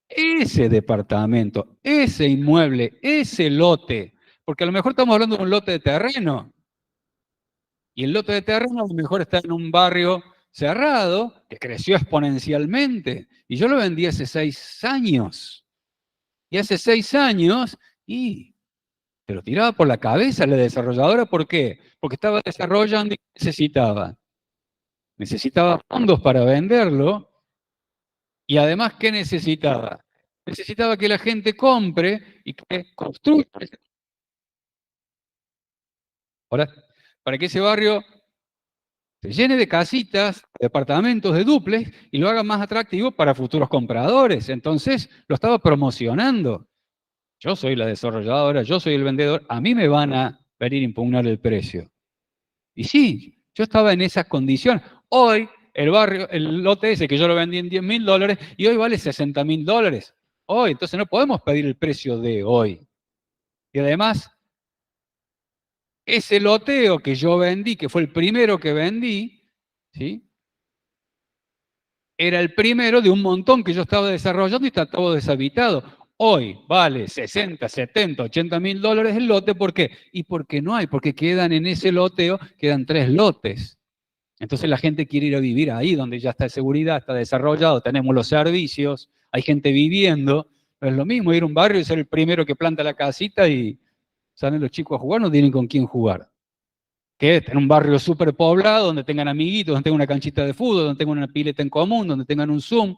Ese departamento, ese inmueble, ese lote, porque a lo mejor estamos hablando de un lote de terreno, y el lote de terreno a lo mejor está en un barrio cerrado, que creció exponencialmente, y yo lo vendí hace 6 años. Y hace 6 años, se lo tiraba por la cabeza la desarrolladora, ¿por qué? Porque estaba desarrollando y necesitaba. Necesitaba fondos para venderlo, y además, ¿qué necesitaba? Necesitaba que la gente compre y que construya. Ahora, para que ese barrio se llene de casitas, departamentos, de dúplex y lo haga más atractivo para futuros compradores. Entonces, lo estaba promocionando. Yo soy la desarrolladora, yo soy el vendedor, a mí me van a venir a impugnar el precio. Y sí, yo estaba en esas condiciones. Hoy, el barrio, el lote ese que yo lo vendí en $10.000 y hoy vale $60.000. Hoy, entonces no podemos pedir el precio de hoy. Y además, ese loteo que yo vendí, que fue el primero que vendí, ¿sí? Era el primero de un montón que yo estaba desarrollando y está todo deshabitado. Hoy vale 60, 70, $80.000 el lote. ¿Por qué? Y porque no hay, porque quedan en ese loteo, quedan 3 lotes. Entonces la gente quiere ir a vivir ahí, donde ya está de seguridad, está desarrollado, tenemos los servicios, hay gente viviendo. No es lo mismo ir a un barrio y ser el primero que planta la casita y salen los chicos a jugar, no tienen con quién jugar. Que en un barrio súper poblado, donde tengan amiguitos, donde tengan una canchita de fútbol, donde tengan una pileta en común, donde tengan un Zoom.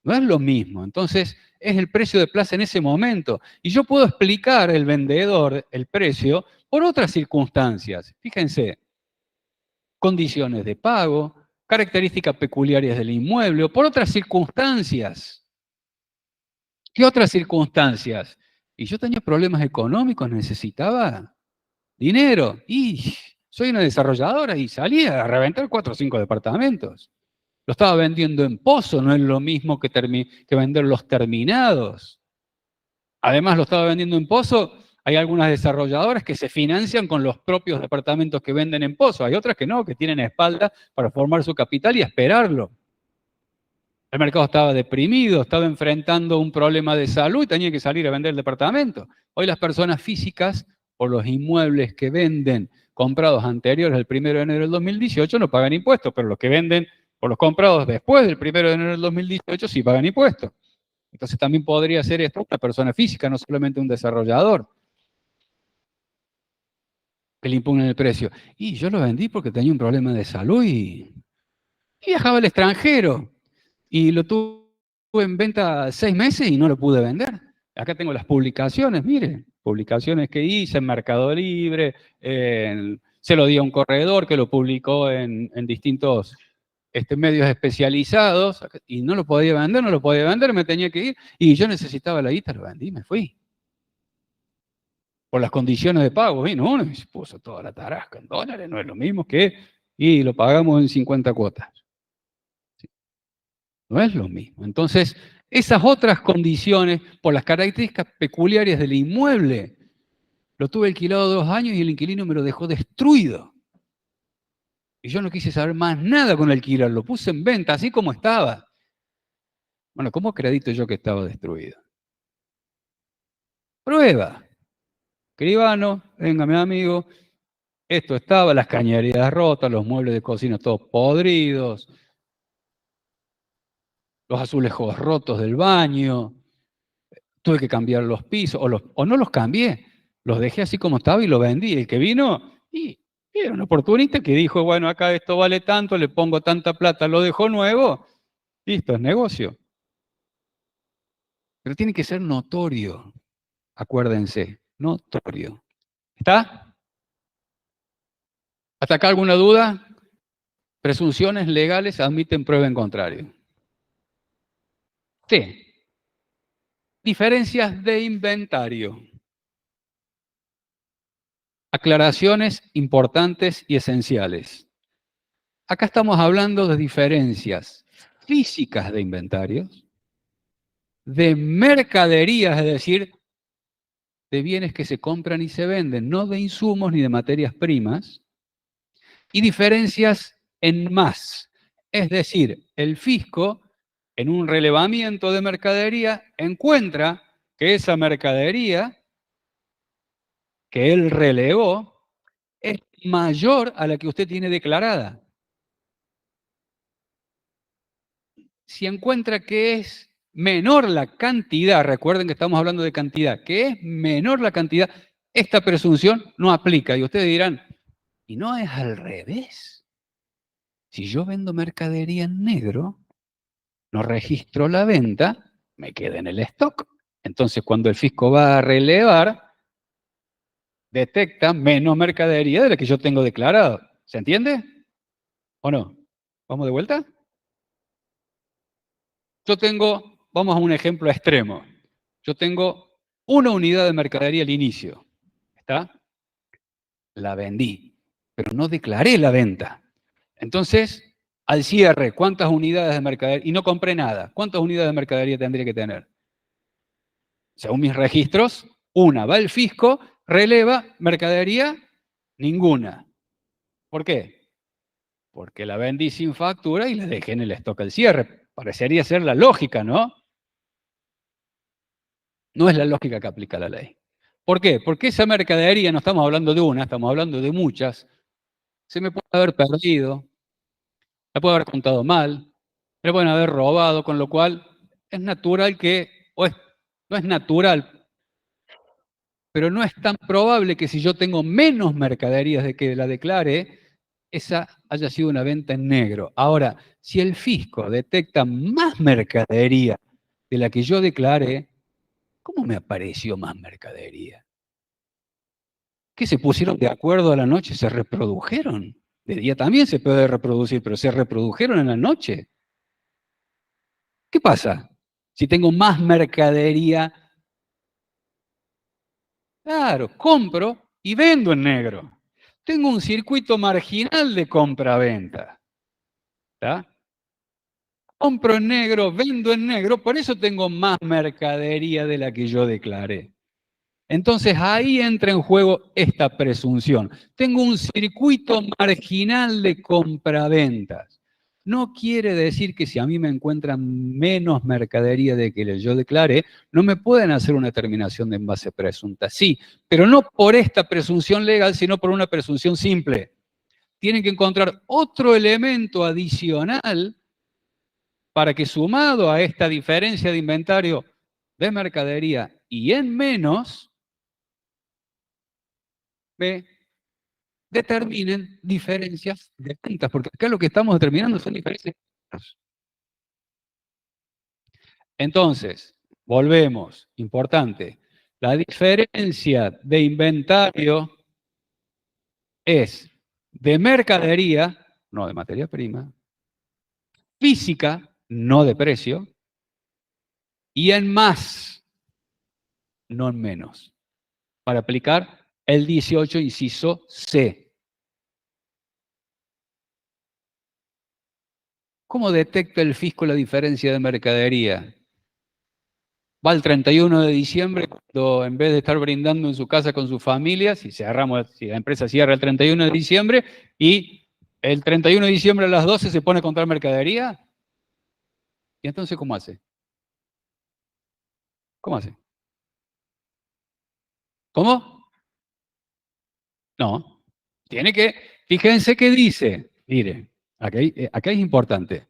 No es lo mismo. Entonces, es el precio de plaza en ese momento. Y yo puedo explicar el vendedor el precio por otras circunstancias. Fíjense, condiciones de pago, características peculiares del inmueble, o por otras circunstancias. ¿Qué otras circunstancias? Y yo tenía problemas económicos, necesitaba dinero. Y soy una desarrolladora y salía a reventar 4 o 5 departamentos. Lo estaba vendiendo en pozo, no es lo mismo que vender los terminados. Además, lo estaba vendiendo en pozo. Hay algunas desarrolladoras que se financian con los propios departamentos que venden en pozo. Hay otras que no, que tienen espalda para formar su capital y esperarlo. El mercado estaba deprimido, estaba enfrentando un problema de salud y tenía que salir a vender el departamento. Hoy las personas físicas, por los inmuebles que venden comprados anteriores al 1 de enero del 2018, no pagan impuestos, pero los que venden por los comprados después del 1 de enero del 2018 sí pagan impuestos. Entonces también podría ser esto una persona física, no solamente un desarrollador, que le impugnen el precio. Y yo lo vendí porque tenía un problema de salud y viajaba al extranjero. Y lo tuve en venta 6 meses y no lo pude vender. Acá tengo las publicaciones, mire, publicaciones que hice en Mercado Libre, se lo di a un corredor que lo publicó en distintos medios especializados, y no lo podía vender, me tenía que ir, y yo necesitaba la guita, lo vendí, me fui. Por las condiciones de pago, vino uno y se puso toda la tarasca en dólares, no es lo mismo y lo pagamos en 50 cuotas. No es lo mismo. Entonces, esas otras condiciones, por las características peculiares del inmueble, lo tuve alquilado 2 años y el inquilino me lo dejó destruido. Y yo no quise saber más nada con el alquiler, lo puse en venta, así como estaba. Bueno, ¿cómo acredito yo que estaba destruido? Prueba. Escribano, venga mi amigo, esto estaba, las cañerías rotas, los muebles de cocina todos podridos, los azulejos rotos del baño, tuve que cambiar los pisos, o no los cambié, los dejé así como estaba y lo vendí. El que vino, y era un oportunista que dijo, bueno, acá esto vale tanto, le pongo tanta plata, lo dejo nuevo, listo, es negocio. Pero tiene que ser notorio, acuérdense, notorio. ¿Está? ¿Hasta acá alguna duda? Presunciones legales admiten prueba en contrario. Sí. Diferencias de inventario. Aclaraciones importantes y esenciales. Acá estamos hablando de diferencias físicas de inventarios, de mercaderías, es decir, de bienes que se compran y se venden, no de insumos ni de materias primas, y diferencias en más. Es decir, el fisco, en un relevamiento de mercadería, encuentra que esa mercadería que él relevó es mayor a la que usted tiene declarada. Si encuentra que es menor la cantidad, recuerden que estamos hablando de cantidad, que es menor la cantidad, esta presunción no aplica. Y ustedes dirán, ¿y no es al revés? Si yo vendo mercadería en negro, no registro la venta, me queda en el stock. Entonces, cuando el fisco va a relevar, detecta menos mercadería de la que yo tengo declarado. ¿Se entiende? ¿O no? ¿Vamos de vuelta? Yo tengo, vamos a un ejemplo extremo. Yo tengo una unidad de mercadería al inicio. ¿Está? La vendí, pero no declaré la venta. Entonces, al cierre, ¿cuántas unidades de mercadería? Y no compré nada. ¿Cuántas unidades de mercadería tendría que tener? Según mis registros, una. Va el fisco, releva mercadería, ninguna. ¿Por qué? Porque la vendí sin factura y la dejé en el stock al cierre. Parecería ser la lógica, ¿no? No es la lógica que aplica la ley. ¿Por qué? Porque esa mercadería, no estamos hablando de una, estamos hablando de muchas, se me puede haber perdido, la puede haber contado mal, me la pueden haber robado, con lo cual es natural que, no es natural, pero no es tan probable que si yo tengo menos mercaderías de que la declare, esa haya sido una venta en negro. Ahora, si el fisco detecta más mercadería de la que yo declaré, ¿cómo me apareció más mercadería? ¿Qué se pusieron de acuerdo a la noche? ¿Se reprodujeron? De día también se puede reproducir, pero se reprodujeron en la noche. ¿Qué pasa si tengo más mercadería? Claro, compro y vendo en negro. Tengo un circuito marginal de compra-venta. Compro en negro, vendo en negro, por eso tengo más mercadería de la que yo declaré. Entonces ahí entra en juego esta presunción. Tengo un circuito marginal de compraventas. No quiere decir que si a mí me encuentran menos mercadería de que yo declaré, no me pueden hacer una determinación de envase presunta. Sí, pero no por esta presunción legal, sino por una presunción simple. Tienen que encontrar otro elemento adicional para que sumado a esta diferencia de inventario de mercadería y en menos, me determinen diferencias de ventas, porque acá lo que estamos determinando son diferencias de ventas. Entonces, volvemos, importante, la diferencia de inventario es de mercadería, no de materia prima, física, no de precio, y en más, no en menos, para aplicar el 18, inciso C. ¿Cómo detecta el fisco la diferencia de mercadería? Va el 31 de diciembre, cuando en vez de estar brindando en su casa con su familia, si la empresa cierra el 31 de diciembre, y el 31 de diciembre a las 12 se pone a comprar mercadería, ¿y entonces cómo hace? ¿Cómo hace? ¿Cómo? No. Tiene que, fíjense qué dice. Mire, acá es importante.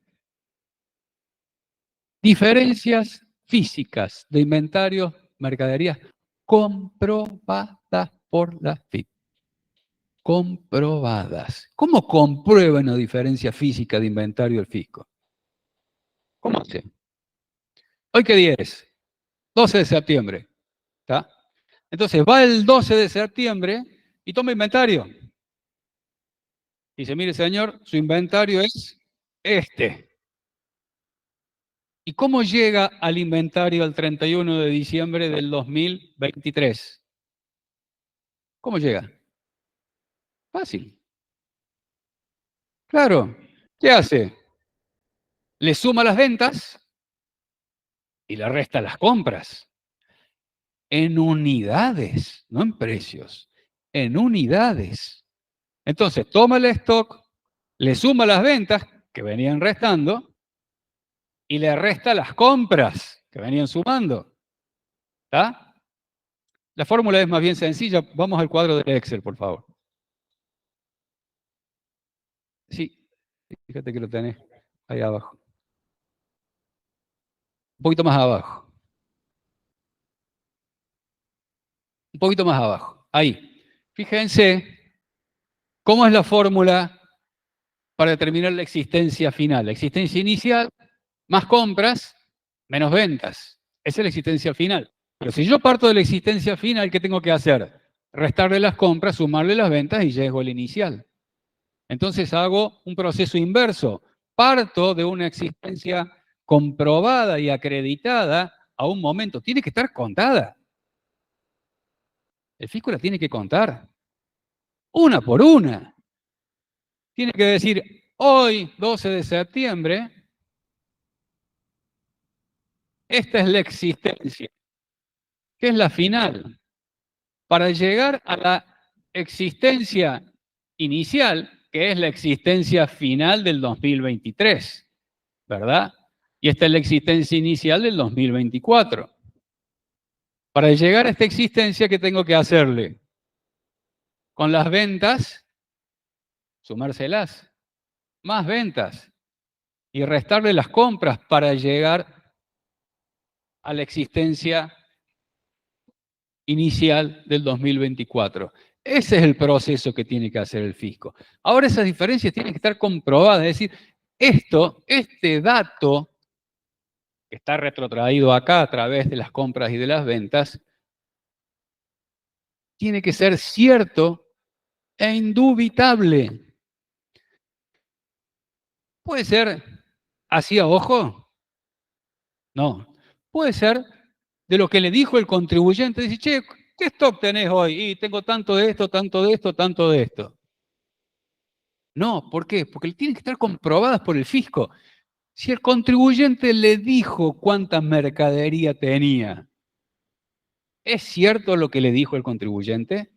Diferencias físicas de inventarios, mercaderías comprobadas por la FIP. Comprobadas. ¿Cómo comprueba una diferencia física de inventario el fisco? ¿Cómo hace? ¿Hoy qué día es? 12 de septiembre. ¿Está? Entonces va el 12 de septiembre y toma inventario. Dice, mire señor, su inventario es este. ¿Y cómo llega al inventario el 31 de diciembre del 2023? ¿Cómo llega? Fácil. Claro. ¿Qué hace? Le suma las ventas y le resta las compras. En unidades, no en precios. En unidades. Entonces, toma el stock, le suma las ventas que venían restando y le resta las compras que venían sumando. ¿Está? La fórmula es más bien sencilla. Vamos al cuadro del Excel, por favor. Sí, fíjate que lo tenés ahí abajo. Un poquito más abajo. Un poquito más abajo. Ahí. Fíjense cómo es la fórmula para determinar la existencia final. La existencia inicial, más compras, menos ventas. Esa es la existencia final. Pero si yo parto de la existencia final, ¿qué tengo que hacer? Restarle las compras, sumarle las ventas y llego al inicial. Entonces hago un proceso inverso. Parto de una existencia comprobada y acreditada a un momento. Tiene que estar contada. El fisco la tiene que contar. Una por una. Tiene que decir, hoy, 12 de septiembre, esta es la existencia, que es la final. Para llegar a la existencia inicial, que es la existencia final del 2023, ¿verdad? Y esta es la existencia inicial del 2024. Para llegar a esta existencia, ¿qué tengo que hacerle? Con las ventas, sumárselas, más ventas, y restarle las compras para llegar a la existencia inicial del 2024. Ese es el proceso que tiene que hacer el fisco. Ahora esas diferencias tienen que estar comprobadas, es decir, este dato que está retrotraído acá a través de las compras y de las ventas, tiene que ser cierto e indubitable. ¿Puede ser así a ojo? No. Puede ser de lo que le dijo el contribuyente. Dice, che, ¿qué stock tenés hoy? Y tengo tanto de esto, tanto de esto, tanto de esto. No, ¿por qué? Porque tienen que estar comprobadas por el fisco. Si el contribuyente le dijo cuánta mercadería tenía, ¿es cierto lo que le dijo el contribuyente?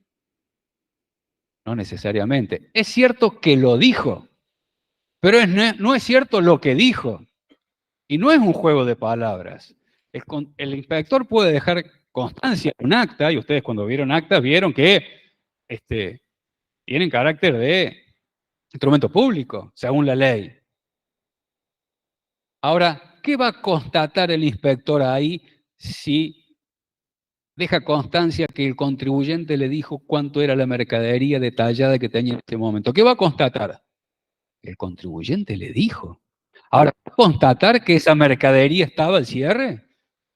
No necesariamente. Es cierto que lo dijo, pero no es cierto lo que dijo. Y no es un juego de palabras. El inspector puede dejar constancia en un acta, y ustedes cuando vieron actas vieron que tienen carácter de instrumento público, según la ley. Ahora, ¿qué va a constatar el inspector ahí si deja constancia que el contribuyente le dijo cuánto era la mercadería detallada que tenía en este momento? ¿Qué va a constatar? El contribuyente le dijo. Ahora, ¿va a constatar que esa mercadería estaba al cierre?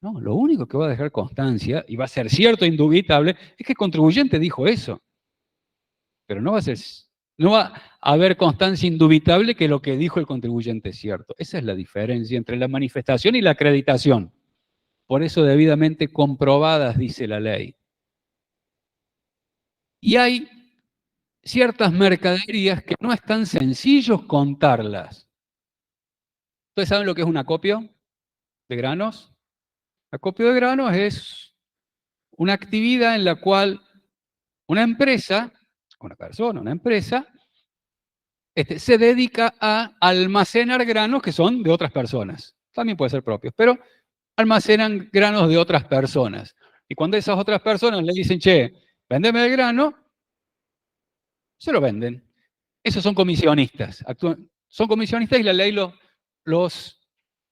No, lo único que va a dejar constancia, y va a ser cierto e indubitable, es que el contribuyente dijo eso. Pero no va a haber constancia indubitable que lo que dijo el contribuyente es cierto. Esa es la diferencia entre la manifestación y la acreditación. Por eso debidamente comprobadas, dice la ley. Y hay ciertas mercaderías que no es tan sencillo contarlas. ¿Ustedes saben lo que es un acopio de granos? Acopio de granos es una actividad en la cual una empresa, una empresa, se dedica a almacenar granos que son de otras personas. También puede ser propios, pero almacenan granos de otras personas. Y cuando esas otras personas le dicen, che, véndeme el grano, se lo venden. Esos son comisionistas. Son comisionistas y la ley los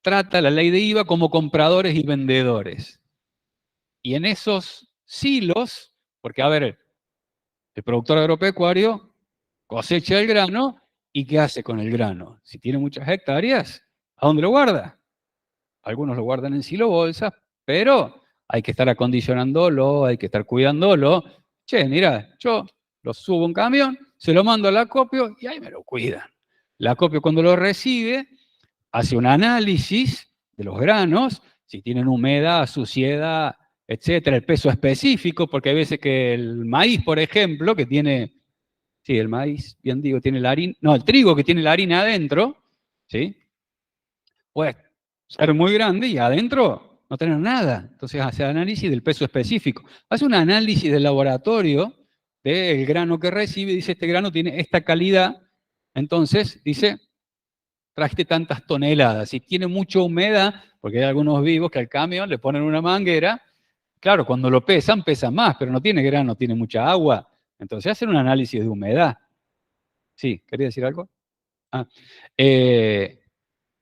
trata, la ley de IVA, como compradores y vendedores. Y en esos silos, porque a ver, el productor agropecuario cosecha el grano y ¿qué hace con el grano? Si tiene muchas hectáreas, ¿a dónde lo guarda? Algunos lo guardan en silo bolsas, pero hay que estar acondicionándolo, hay que estar cuidándolo. Che, mira, yo lo subo a un camión, se lo mando al acopio y ahí me lo cuidan. El acopio cuando lo recibe hace un análisis de los granos, si tienen humedad, suciedad, etcétera, el peso específico, porque hay veces que el maíz, por ejemplo, que tiene, sí, el maíz, bien digo, tiene la harina, no, el trigo que tiene la harina adentro, ¿sí? Puede ser muy grande y adentro no tener nada. Entonces hace análisis del peso específico. Hace un análisis del laboratorio del grano que recibe, dice, este grano tiene esta calidad, entonces dice, trajiste tantas toneladas. Si tiene mucha humedad, porque hay algunos vivos que al camión le ponen una manguera, claro, cuando lo pesan, pesa más, pero no tiene grano, tiene mucha agua. Entonces hacen un análisis de humedad. Sí, ¿quería decir algo?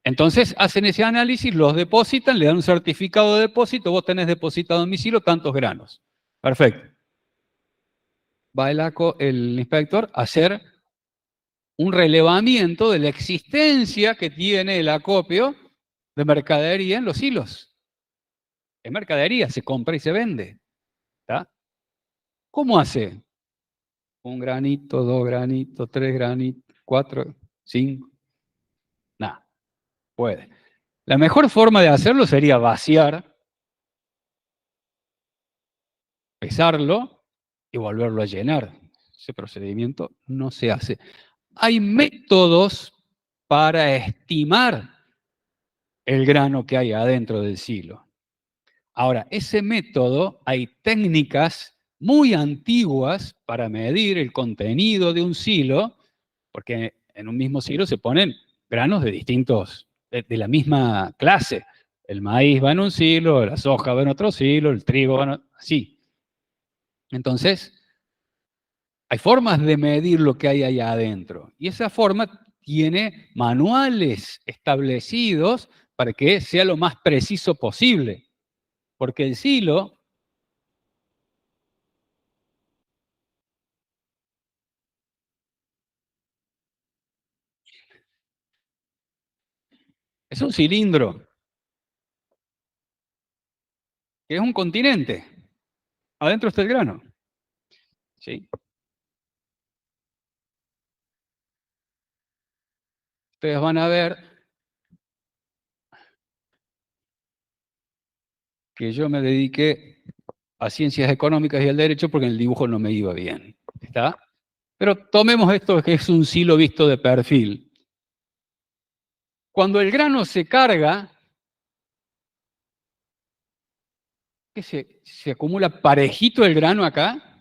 Entonces hacen ese análisis, los depositan, le dan un certificado de depósito, vos tenés depositado en mi silo tantos granos. Perfecto. Va el inspector a hacer un relevamiento de la existencia que tiene el acopio de mercadería en los silos. Es mercadería, se compra y se vende. ¿Está? ¿Cómo hace? Un granito, 2 granitos, 3 granitos, 4, 5. Nada, puede. La mejor forma de hacerlo sería vaciar, pesarlo y volverlo a llenar. Ese procedimiento no se hace. Hay métodos para estimar el grano que hay adentro del silo. Ahora, ese método, hay técnicas muy antiguas para medir el contenido de un silo, porque en un mismo silo se ponen granos de distintos, de la misma clase. El maíz va en un silo, la soja va en otro silo, el trigo va en otro, así. Entonces, hay formas de medir lo que hay allá adentro. Y esa forma tiene manuales establecidos para que sea lo más preciso posible. Porque el silo es un cilindro, que es un continente. Adentro está el grano. ¿Sí? Ustedes van a ver que yo me dediqué a ciencias económicas y al derecho porque en el dibujo no me iba bien. ¿Está? Pero tomemos esto que es un silo visto de perfil. Cuando el grano se carga, que se acumula parejito el grano acá,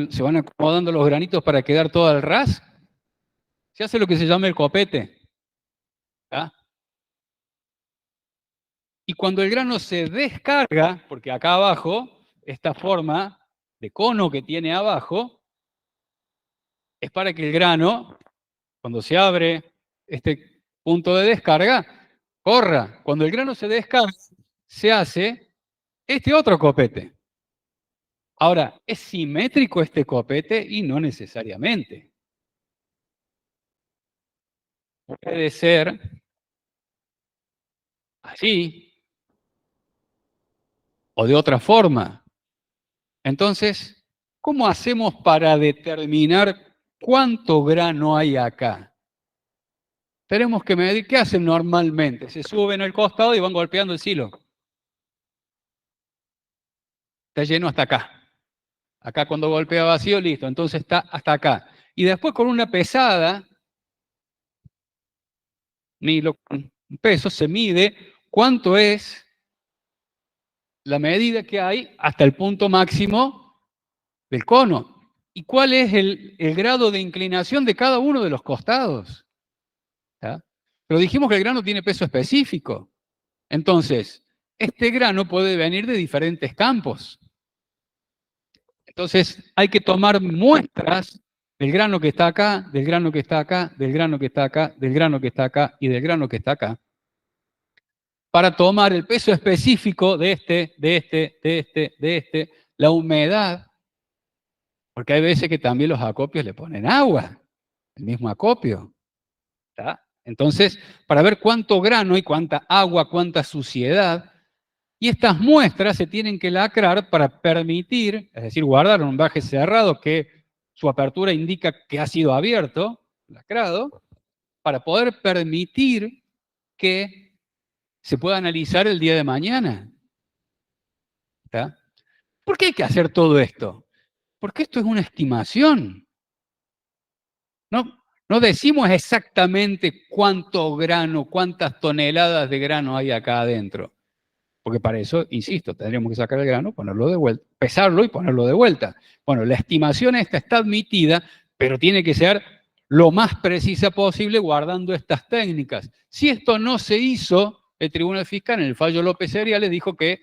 se van acomodando los granitos para quedar todo al ras, se hace lo que se llama el copete. ¿Tá? Y cuando el grano se descarga, porque acá abajo, esta forma de cono que tiene abajo, es para que el grano, cuando se abre este punto de descarga, corra. Cuando el grano se descarga, se hace este otro copete. Ahora, ¿es simétrico este copete? Y no necesariamente. Puede ser así o de otra forma. Entonces, ¿cómo hacemos para determinar cuánto grano hay acá? Tenemos que medir, ¿qué hacen normalmente? Se suben al costado y van golpeando el silo. Está lleno hasta acá. Acá cuando golpea vacío, listo, entonces está hasta acá. Y después con una pesada, un peso, se mide cuánto es la medida que hay hasta el punto máximo del cono. ¿Y cuál es el grado de inclinación de cada uno de los costados? ¿Tá? Pero dijimos que el grano tiene peso específico. Entonces, este grano puede venir de diferentes campos. Entonces hay que tomar muestras del grano que está acá, del grano que está acá, del grano que está acá, del grano que está acá y del grano que está acá, para tomar el peso específico de este, la humedad, porque hay veces que también los acopios le ponen agua, el mismo acopio. ¿Está? Entonces, para ver cuánto grano y cuánta agua, cuánta suciedad, y estas muestras se tienen que lacrar para permitir, es decir, guardar un envaje cerrado que su apertura indica que ha sido abierto, lacrado, para poder permitir que se pueda analizar el día de mañana. ¿Está? ¿Por qué hay que hacer todo esto? Porque esto es una estimación. No decimos exactamente cuánto grano, cuántas toneladas de grano hay acá adentro. Porque para eso, insisto, tendríamos que sacar el grano, ponerlo de vuelta, pesarlo y ponerlo de vuelta. Bueno, la estimación esta está admitida, pero tiene que ser lo más precisa posible guardando estas técnicas. Si esto no se hizo, el Tribunal Fiscal en el fallo López Cereales dijo que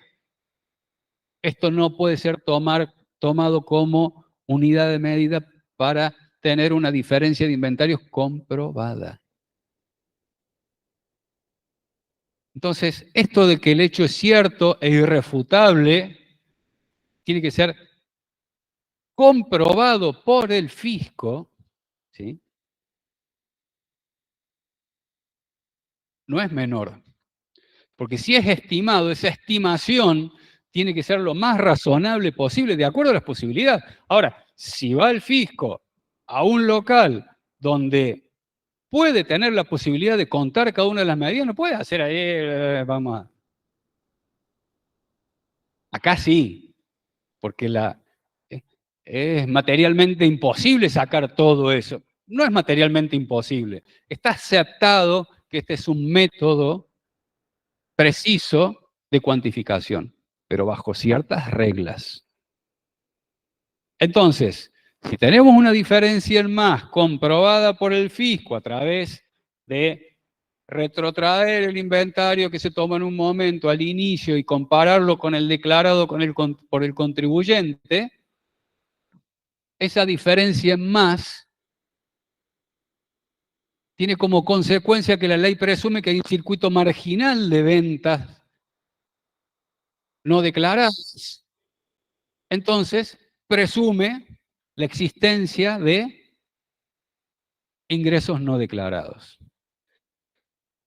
esto no puede ser tomado como unidad de medida para tener una diferencia de inventarios comprobada. Entonces, esto de que el hecho es cierto e irrefutable tiene que ser comprobado por el fisco, ¿sí? No es menor. Porque si es estimado, esa estimación tiene que ser lo más razonable posible, de acuerdo a las posibilidades. Ahora, si va el fisco a un local donde puede tener la posibilidad de contar cada una de las medidas, no puede hacer ahí, vamos a... Acá sí, porque es materialmente imposible sacar todo eso. No es materialmente imposible. Está aceptado que este es un método preciso de cuantificación, pero bajo ciertas reglas. Entonces, si tenemos una diferencia en más comprobada por el fisco a través de retrotraer el inventario que se toma en un momento al inicio y compararlo con el declarado por el contribuyente, esa diferencia en más tiene como consecuencia que la ley presume que hay un circuito marginal de ventas no declaradas. Entonces, presume la existencia de ingresos no declarados.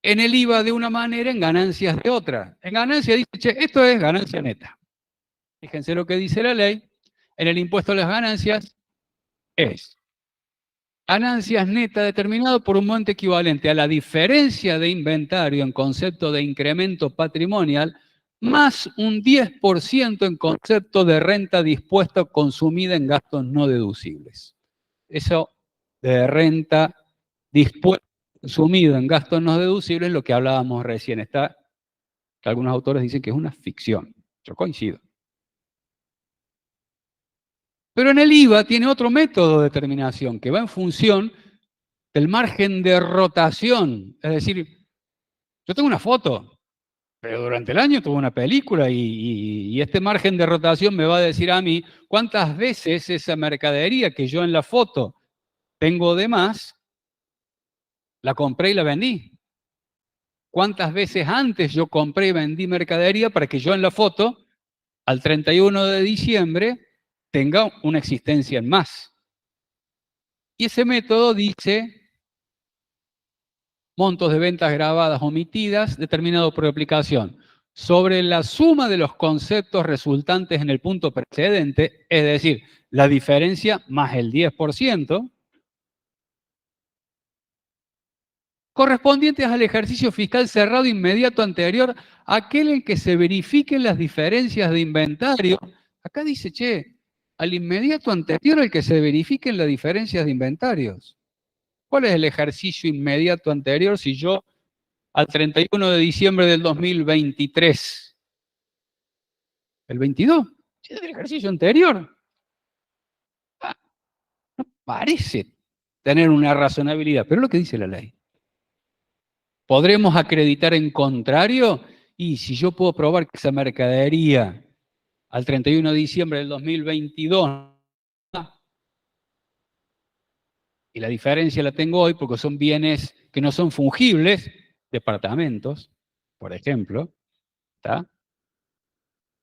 En el IVA de una manera, en ganancias de otra. En ganancia dice, che, esto es ganancia neta. Fíjense lo que dice la ley. En el impuesto a las ganancias es ganancias netas determinado por un monto equivalente a la diferencia de inventario en concepto de incremento patrimonial más un 10% en concepto de renta dispuesta o consumida en gastos no deducibles. Eso de renta dispuesta o consumida en gastos no deducibles es lo que hablábamos recién. Está, que algunos autores dicen que es una ficción. Yo coincido. Pero en el IVA tiene otro método de determinación que va en función del margen de rotación. Es decir, yo tengo una foto, pero durante el año tuve una película y este margen de rotación me va a decir a mí cuántas veces esa mercadería que yo en la foto tengo de más, la compré y la vendí. ¿Cuántas veces antes yo compré y vendí mercadería para que yo en la foto, al 31 de diciembre, tenga una existencia en más? Y ese método dice montos de ventas grabadas omitidas determinado por aplicación sobre la suma de los conceptos resultantes en el punto precedente, es decir, la diferencia más el 10%, correspondientes al ejercicio fiscal cerrado inmediato anterior, aquel en que se verifiquen las diferencias de inventario. Acá dice, che, al inmediato anterior al que se verifiquen las diferencias de inventarios. ¿Cuál es el ejercicio inmediato anterior si yo al 31 de diciembre del 2023? ¿El 22? Es el ejercicio anterior. No parece tener una razonabilidad, pero es lo que dice la ley. ¿Podremos acreditar en contrario? Y si yo puedo probar que esa mercadería al 31 de diciembre del 2022 y la diferencia la tengo hoy porque son bienes que no son fungibles, departamentos, por ejemplo, ¿está?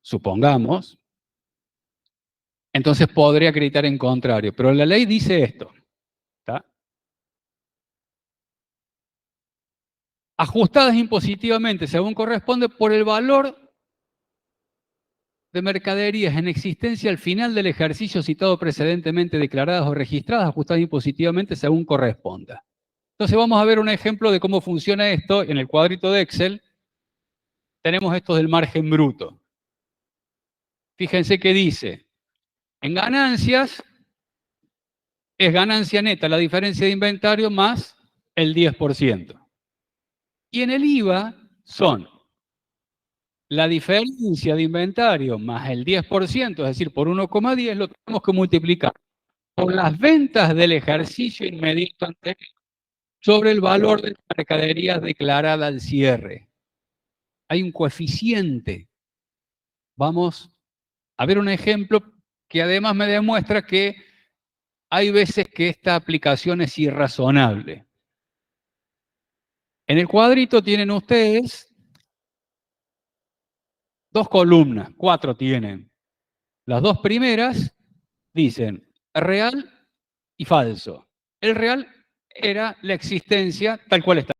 Supongamos, entonces podría acreditar en contrario, pero la ley dice esto, ¿está? Ajustadas impositivamente según corresponde por el valor de mercaderías en existencia al final del ejercicio citado precedentemente declaradas o registradas, ajustadas impositivamente según corresponda. Entonces vamos a ver un ejemplo de cómo funciona esto. En el cuadrito de Excel tenemos esto del margen bruto. Fíjense que dice, en ganancias es ganancia neta, la diferencia de inventario más el 10%. Y en el IVA son la diferencia de inventario más el 10%, es decir, por 1,10, lo tenemos que multiplicar por las ventas del ejercicio inmediato anterior sobre el valor de la mercadería declarada al cierre. Hay un coeficiente. Vamos a ver un ejemplo que además me demuestra que hay veces que esta aplicación es irrazonable. En el cuadrito tienen ustedes 2 columnas, 4 tienen. Las 2 primeras dicen real y falso. El real era la existencia tal cual está.